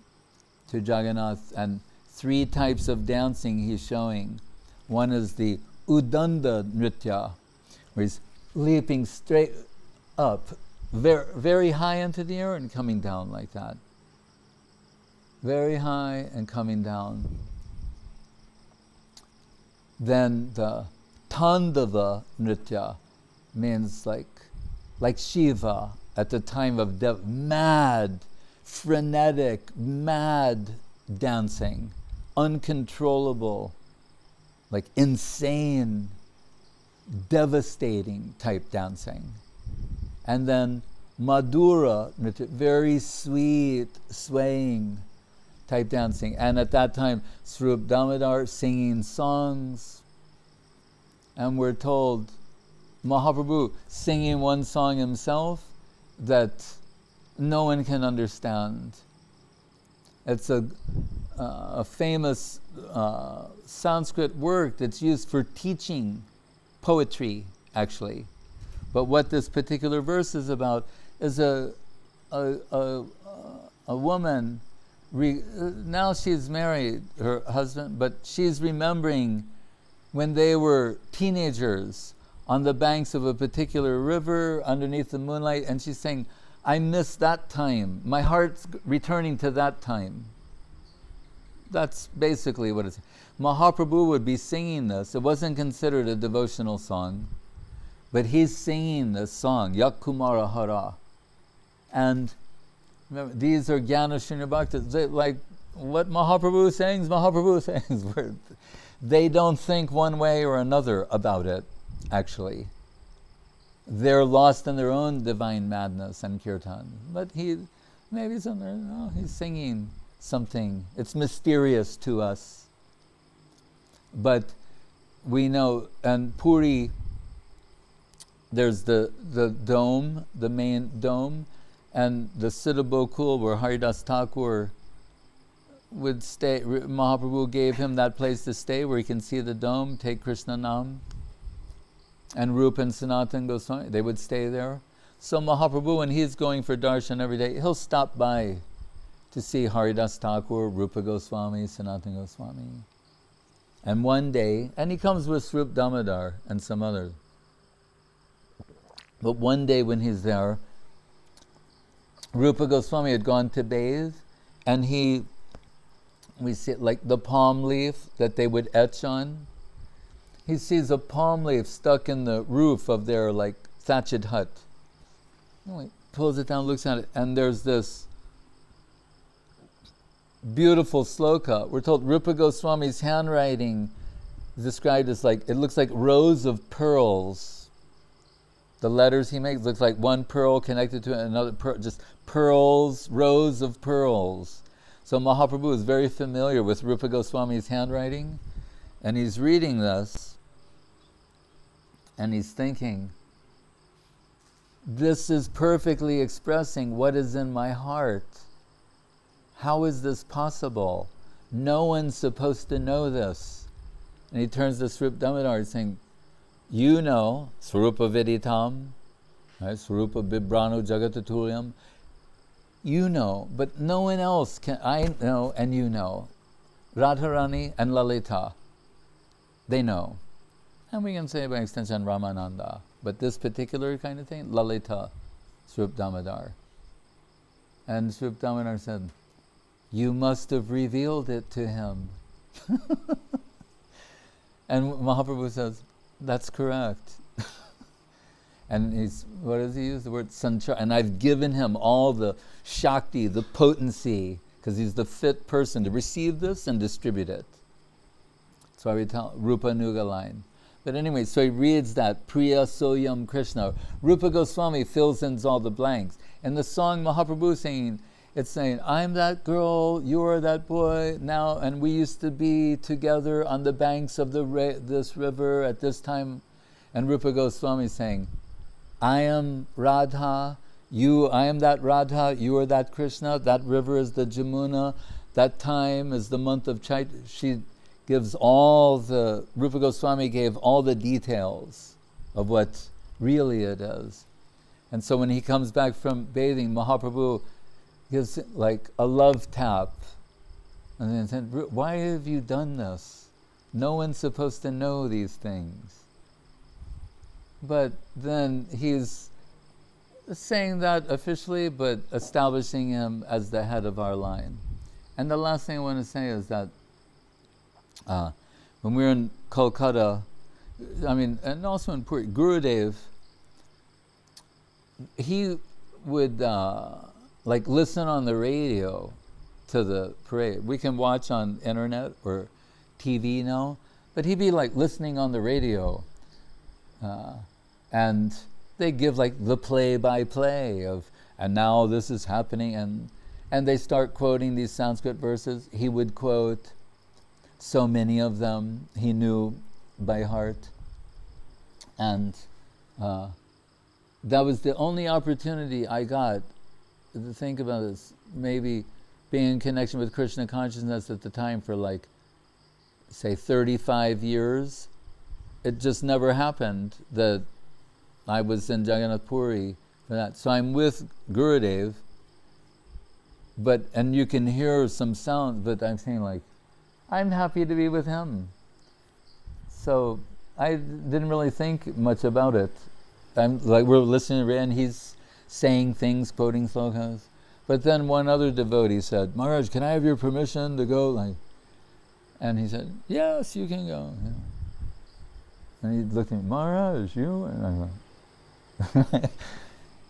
to Jagannath. And 3 types of dancing he's showing. One is the Udanda Nritya, where he's leaping straight up, very, very high into the air and coming down like that. Very high and coming down. Then the Tandava Nritya means like Shiva at the time of death, mad, frenetic, mad dancing, uncontrollable, like insane, devastating type dancing. And then Madhura nritya, very sweet, swaying type dancing. And at that time, Swarup Damodar singing songs. And we're told Mahaprabhu singing one song himself that no one can understand. It's a famous Sanskrit word that's used for teaching poetry, actually. But what this particular verse is about is a woman. Now she's married, her husband, but she's remembering when they were teenagers on the banks of a particular river underneath the moonlight, and she's saying, I miss that time. My heart's returning to that time. That's basically what it's. Mahaprabhu would be singing this. It wasn't considered a devotional song, but he's singing this song, Yakumara Hara. And remember, these are Jnana Shunya Bhaktas. Like what Mahaprabhu sings, Mahaprabhu sings. They don't think one way or another about it, actually. They're lost in their own divine madness and kirtan. But he's singing something. It's mysterious to us. But we know, and Puri, there's the dome, the main dome, and the Siddha Gokul where Haridas Thakur would stay. Mahaprabhu gave him that place to stay where he can see the dome, take Krishna Nam. And Rupa and Sanatan Goswami, they would stay there. So Mahaprabhu, when he's going for darshan every day, he'll stop by to see Haridas Thakur, Rupa Goswami, Sanatan Goswami. And one day, and he comes with Swarup Damodar and some others. But one day when he's there, Rupa Goswami had gone to bathe, and we see like the palm leaf that they would etch on. He sees a palm leaf stuck in the roof of their like thatched hut. He pulls it down, looks at it, and there's this beautiful sloka. We're told Rupa Goswami's handwriting is described as like, it looks like rows of pearls. The letters he makes looks like one pearl connected to another pearl, just pearls, rows of pearls. So Mahaprabhu is very familiar with Rupa Goswami's handwriting, and he's reading this, and he's thinking, this is perfectly expressing what is in my heart. How is this possible? No one's supposed to know this. And he turns to Swarup Damodar saying, you know, Swarupa Viditam, right? Swarupa Bibrano Jagataturyam. You know, but no one else can. I know and you know. Radharani and Lalita, they know. And we can say by extension Ramananda. But this particular kind of thing, Lalita, Swarup Damodar. And Swarup Damodar said, you must have revealed it to him. And Mahaprabhu says, that's correct. And what does he use? The word sanchar. And I've given him all the shakti, the potency, because he's the fit person to receive this and distribute it. That's why we tell Rupa Nuga line. But anyway, so he reads that, Priya Soyam Krishna. Rupa Goswami fills in all the blanks. And the song Mahaprabhu singing, it's saying, I'm that girl, you're that boy, now, and we used to be together on the banks of this river at this time. And Rupa Goswami saying, I am Radha, I am that Radha, you are that Krishna, that river is the Jamuna, that time is the month of Chaitra. She gives Rupa Goswami gave all the details of what really it is. And so when he comes back from bathing, Mahaprabhu gives like a love tap. And then said, why have you done this? No one's supposed to know these things. But then he's saying that officially, but establishing him as the head of our line. And the last thing I want to say is that when we were in Kolkata, and also in Puri, Gurudev, he would listen on the radio to the parade. We can watch on internet or TV now, but he'd be like listening on the radio. And they give like the play-by-play of, and now this is happening, and they start quoting these Sanskrit verses. He would quote so many of them he knew by heart. And that was the only opportunity I got to think about this, maybe being in connection with Krishna consciousness at the time for like, say, 35 years. It just never happened that I was in Jagannath Puri for that. So I'm with Gurudev, and you can hear some sounds, but I'm saying like, I'm happy to be with him. So I didn't really think much about it. I'm like, we're listening to, and he's saying things, quoting slokas. But then one other devotee said, Maharaj, can I have your permission to go? Like, and he said, yes, you can go. Yeah. And he looked at me, Maharaj, you? And I went,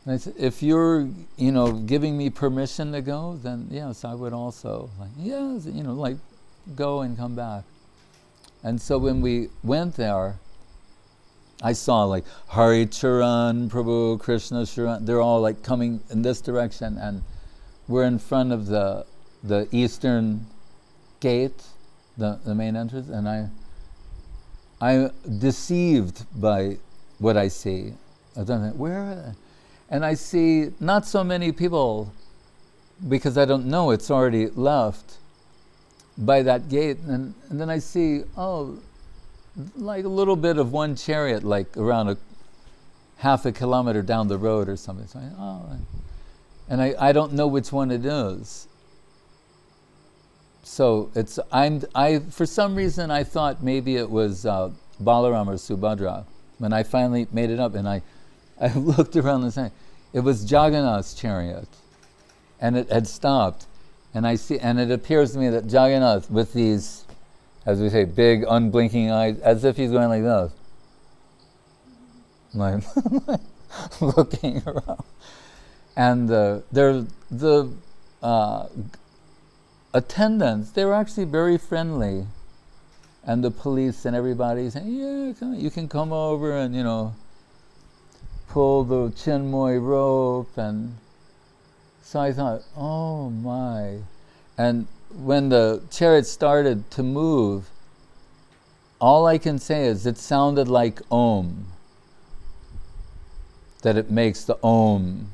I said, if you're, giving me permission to go, then yes, I would also. Like, yes, like, go and come back. And so when we went there, I saw like Hari Charan, Prabhu, Krishna Charan, they're all like coming in this direction, and we're in front of the eastern gate, the main entrance, and I'm deceived by what I see. I don't know, where are they? And I see not so many people, because I don't know, it's already left by that gate, and then I see, like a little bit of one chariot, like around half a kilometer down the road or something. So and I don't know which one it is. So I for some reason I thought maybe it was Balaram or Subhadra. When I finally made it up, and I looked around the side, it was Jagannath's chariot, and it had stopped, and I see, and it appears to me that Jagannath with these, as we say, big unblinking eyes, as if he's going like this, like looking around. And the attendants, they were actually very friendly, and the police and everybody saying, yeah, you can come over and pull the Chinmoy rope. And so I thought, oh my. And when the chariot started to move, all I can say is it sounded like Om, that it makes the Om,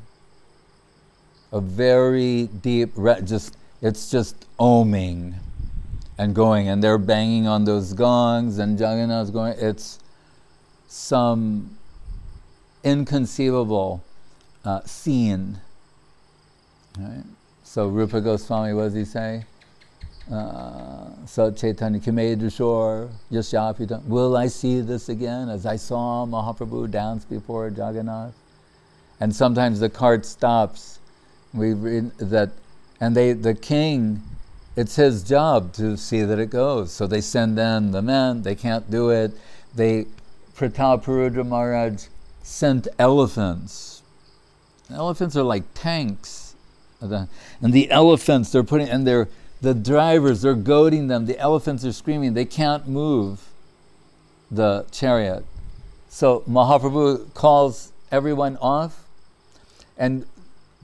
a very deep, it's just oming and going, and they're banging on those gongs, and Jagannath's going, it's some inconceivable scene. Right? So Rupa Goswami, what does he say? So Chaitanya Kimedrishor Yashapita, will I see this again as I saw Mahaprabhu dance before Jagannath? And sometimes the cart stops. We read that, and the king, it's his job to see that it goes. So they send in the men, they can't do it. Prataparudra Maharaj sent elephants. Elephants are like tanks. And the elephants, they're putting, and the drivers, they're goading them. The elephants are screaming. They can't move the chariot. So Mahaprabhu calls everyone off and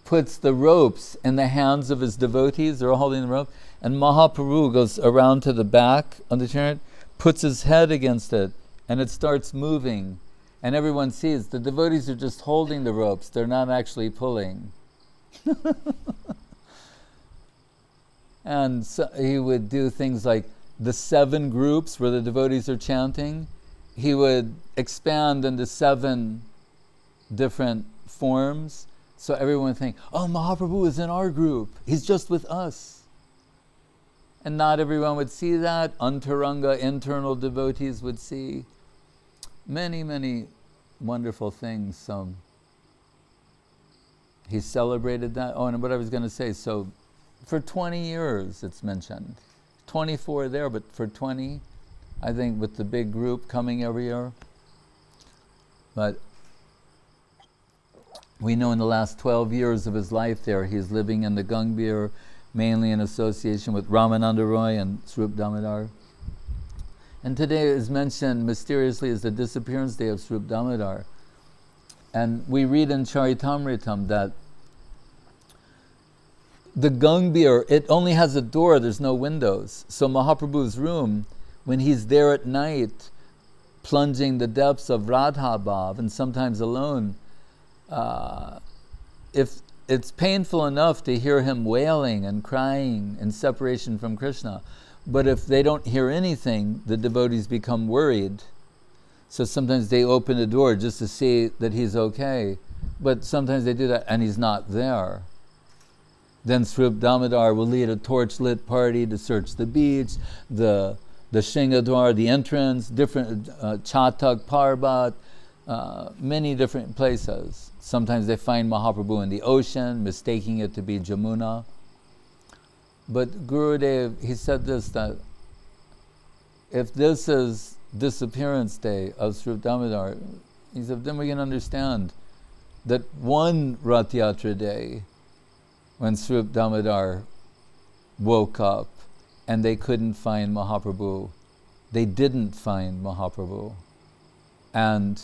puts the ropes in the hands of his devotees. They're all holding the rope. And Mahaprabhu goes around to the back of the chariot, puts his head against it, and it starts moving. And everyone sees the devotees are just holding the ropes. They're not actually pulling. And so he would do things like the 7 groups where the devotees are chanting. He would expand into 7 different forms, so everyone would think, oh, Mahaprabhu is in our group. He's just with us. And not everyone would see that. Antaranga, internal devotees would see many, many wonderful things. He celebrated that. Oh, and what I was going to say, so for 20 years it's mentioned. 24 there, but for 20, I think, with the big group coming every year. But we know in the last 12 years of his life there, he's living in the Gangbir, mainly in association with Ramananda Roy and Swarup Damodar. And today is mentioned mysteriously as the disappearance day of Swarup Damodar. And we read in Charitamritam that the Gangbir, it only has a door, there's no windows. So Mahaprabhu's room, when he's there at night, plunging the depths of Radha Bhav, and sometimes alone, if it's painful enough to hear him wailing and crying in separation from Krishna, but if they don't hear anything, the devotees become worried. So sometimes they open the door just to see that he's okay, but sometimes they do that and he's not there. Then Srup Damodar will lead a torch-lit party to search the beach, the Shingadwar, the entrance, different Chatak Parbat, many different places. Sometimes they find Mahaprabhu in the ocean, mistaking it to be Jamuna. But Gurudev, he said this, that if this is disappearance day of Srup Damodar, he said, then we can understand that one Ratha Yatra day, when Srup Damodar woke up and they couldn't find Mahaprabhu, they didn't find Mahaprabhu. And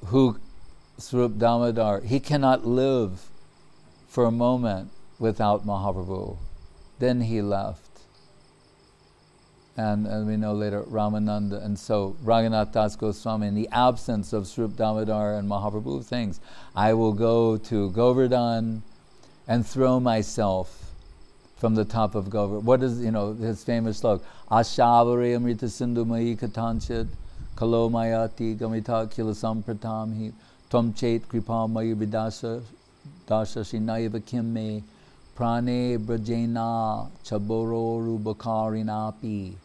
who Srup Damodar, he cannot live for a moment without Mahaprabhu. Then he left. And we know later Ramananda, and so Raghunath Das Goswami, in the absence of Srup Damodar and Mahaprabhu, thinks, I will go to Govardhan and throw myself from the top of Govardhan. What is, his famous slok? Ashavari amrita sindhu mai katanchit kalo mayati gamita kila sampratam hi tom chet kripa mayu vidasa dasha shinaiva kimme prane brajena chaboro rubakarinapi.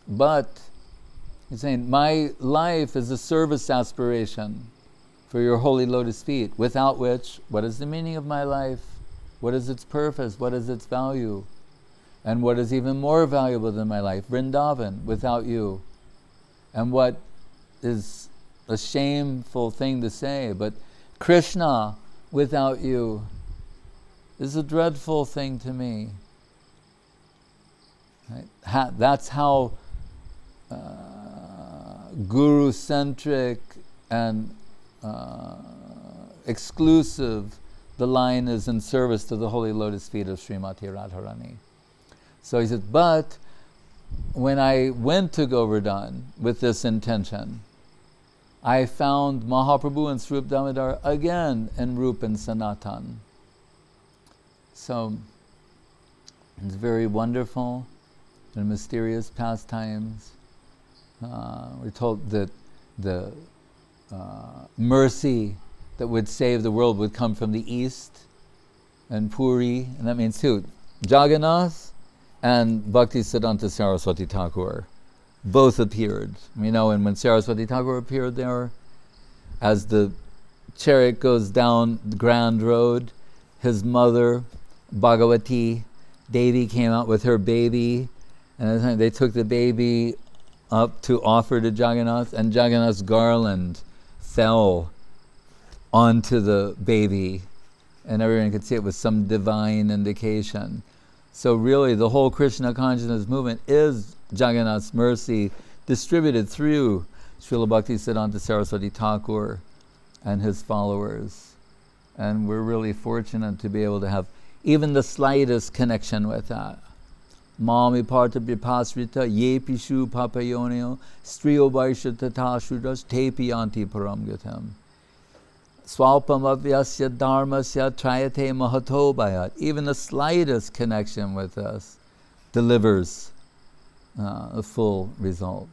But he's saying, my life is a service aspiration for your holy lotus feet, without which, what is the meaning of my life? What is its purpose? What is its value? And what is even more valuable than my life? Vrindavan, without you. And what is a shameful thing to say, but Krishna, without you, is a dreadful thing to me. Right? That's how guru-centric and exclusive the line is in service to the holy lotus feet of Srimati Radharani. So he says, but when I went to Govardhan with this intention, I found Mahaprabhu and Srup Damodar again in Rup and Sanatan. So it's very wonderful and mysterious pastimes. We're told that the mercy that would save the world would come from the east, and Puri, and that means who? Jagannath and Bhaktisiddhanta Saraswati Thakur both appeared. And when Saraswati Thakur appeared there, as the chariot goes down the Grand Road, his mother, Bhagavati, Devi, came out with her baby, and they took the baby up to offer to Jagannath, and Jagannath's garland fell onto the baby, and everyone could see it was some divine indication. So really, the whole Krishna consciousness movement is Jagannath's mercy distributed through Srila Bhaktisiddhanta Saraswati Thakur and his followers. And we're really fortunate to be able to have even the slightest connection with that. Mami parta bipasrita ye pishu papayoneo striyo vaisha tata shudras tepi anti paramgatam. Swalpam avyasya dharmasya trayate mahato bayat. Even the slightest connection with us delivers a full result.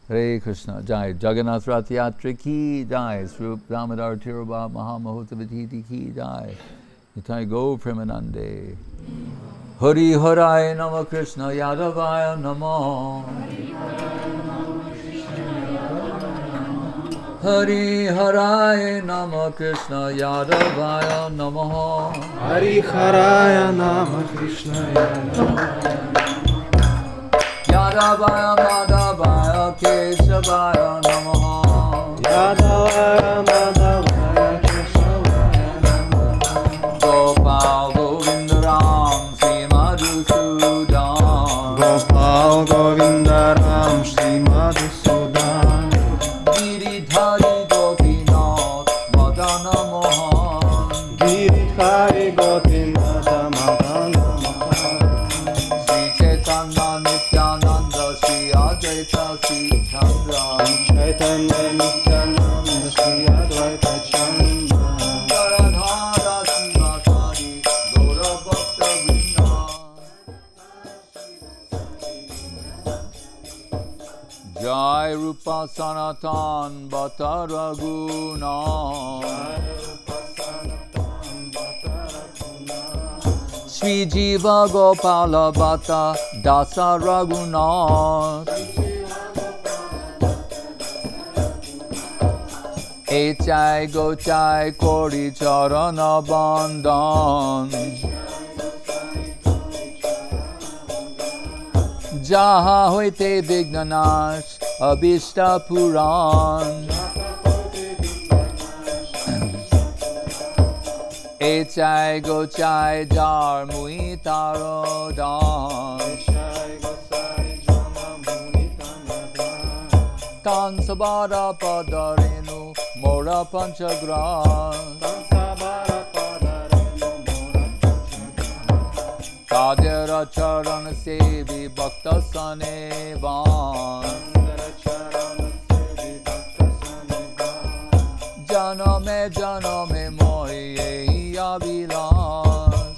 Hare Krishna. Jai Jagannath Ratha Yatra ki jai. Srup Damodar Tirubha Mahamahotavititi ki jai. Nitai Go Premanande. Hari Harai Nama Krishna Yadavaya Namo. Hari Harai Nama Krishna Yadavaya Namo. Hari Haraya Nama Krishna Yadavaya Madhavaya Keshavaya Namo. Yadavaya Madhavaya Keshavaya Namo. Gopal Govinda Ram Sri Madhusudan. Gopal Govinda Ram Sri Madhusudan. Advaita Sri Chandra Chaitanya Nityananda Shri Advaita Chandra Radha Sivasadi Gaura Bhakta Vrinda Jai Rupa Sanatan Bhatta Raguna Sri Jiva Gopala Bhatta Dasa Raghunath Echai Gochai Kori Charana Bandhan Jaha Hoite Vignanash Abhishta Puran Echai Gochai Jar Muitaro Dan Tan Sabara Padarenu Mora Panchagran Tadera Charan Sevi Bhakta Sanevan Janame Janame Mohi Abhilas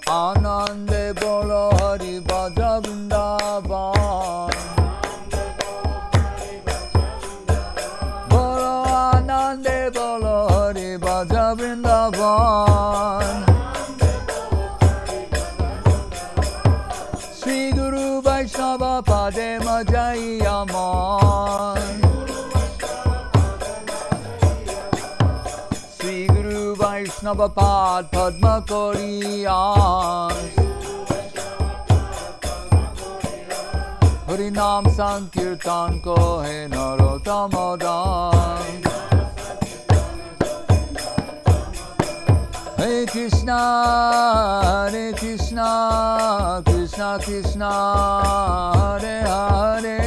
Anande Bolo Hari Bhaja Vrindavan Bolo Anande Bolo Hari Bhaja Vrindavan Sri Guru Vaishnava Pade Majai Aman Sri Guru Vaishnava Pad Padma Koriyas Hari Nam Sankirtan Ko He Narotamadan Hare Krishna, Hare Krishna, Krishna Krishna, Hare Hare.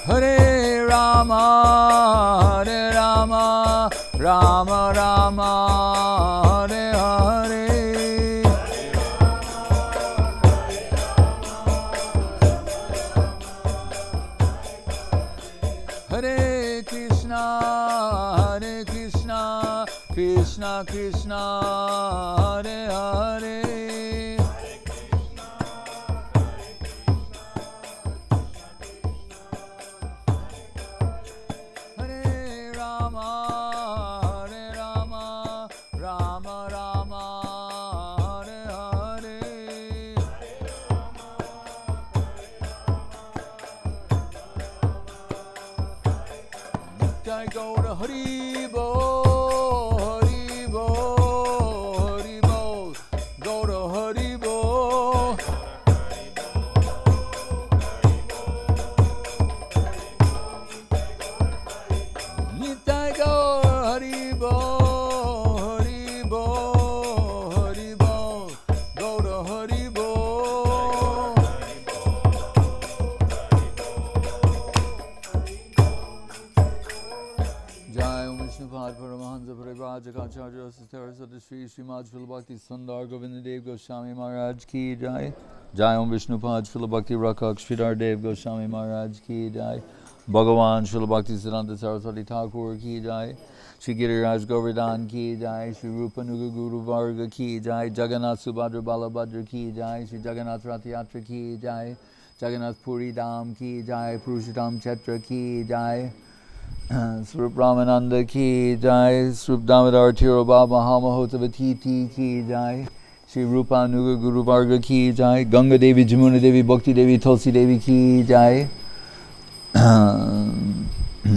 Hare Rama, Hare Rama, Rama Rama, Hare Hare. Hare Krishna, Hare Krishna, Krishna Krishna, Hare Hare. Hare Rama, Hare Rama, Rama Rama, Hare Hare. Jai Gaura Hari Bo, Hari Bo, Hari Bo, Gaura Hari Bo. Nitai Gaura Hari Bo, Hari Bo, Hari Bo, Gaura Hari Bo. Jai Om Vishnupad Paramahansa Parivrajakacharya Saraswati Sri Srimad Srila Bhakti Sundar Govindadev Goswami Maharaj Ki Jai. Jai Om Vishnupad Srila Bhakti Rakak Sridhar Dev Goswami Maharaj Ki Jai. Bhagavan Srila Bhakti Siddhanta Saraswati Thakur Ki Jai. Shri Giriraj Govardhan Ki Jai. Shri Rupa Nuga Guru Varga Ki Jai. Jagannath Subhadra Balabhadra Ki Jai. Shri Jagannath Ratha Yatra Ki Jai. Jagannath Puri Dham Ki Jai. Purushottam Chetra Ki Jai. Swarup Ramananda Ki Jai, Swarup Damodar Tiro Baba Mahotavati Ki Jai, Shri Rupa Nuga Guru Varga Ki Jai, Ganga Devi, Jamuna Devi, Bhakti Devi, Tulsi Devi Ki Jai,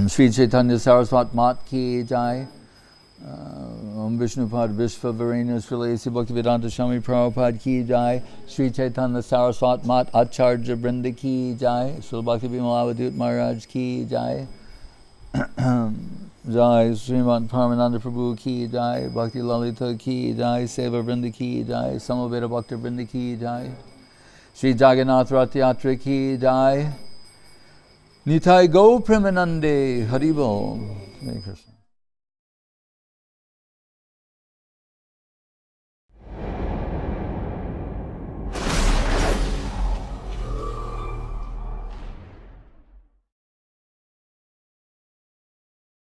Sri Chaitanya Saraswat Mat Ki Jai, Om Vishnupad Vishva Varena Srila A.C. Bhaktivedanta Swami Prabhupada Ki Jai, Sri Chaitanya Saraswat Mat Acharya Brinda Ki Jai, Srila Bhakti Vimalavadut Maharaj Ki Jai, Jai Srimad Paramananda Prabhu Ki Jai, Bhakti Lalita Ki Jai, Seva Vrinda Ki Jai, Samaveda Bhakta Vrinda Ki Jai, Sri Jagannath Ratha Yatra Ki Jai, Nitai Go Premanande Haribol. Hare Krishna.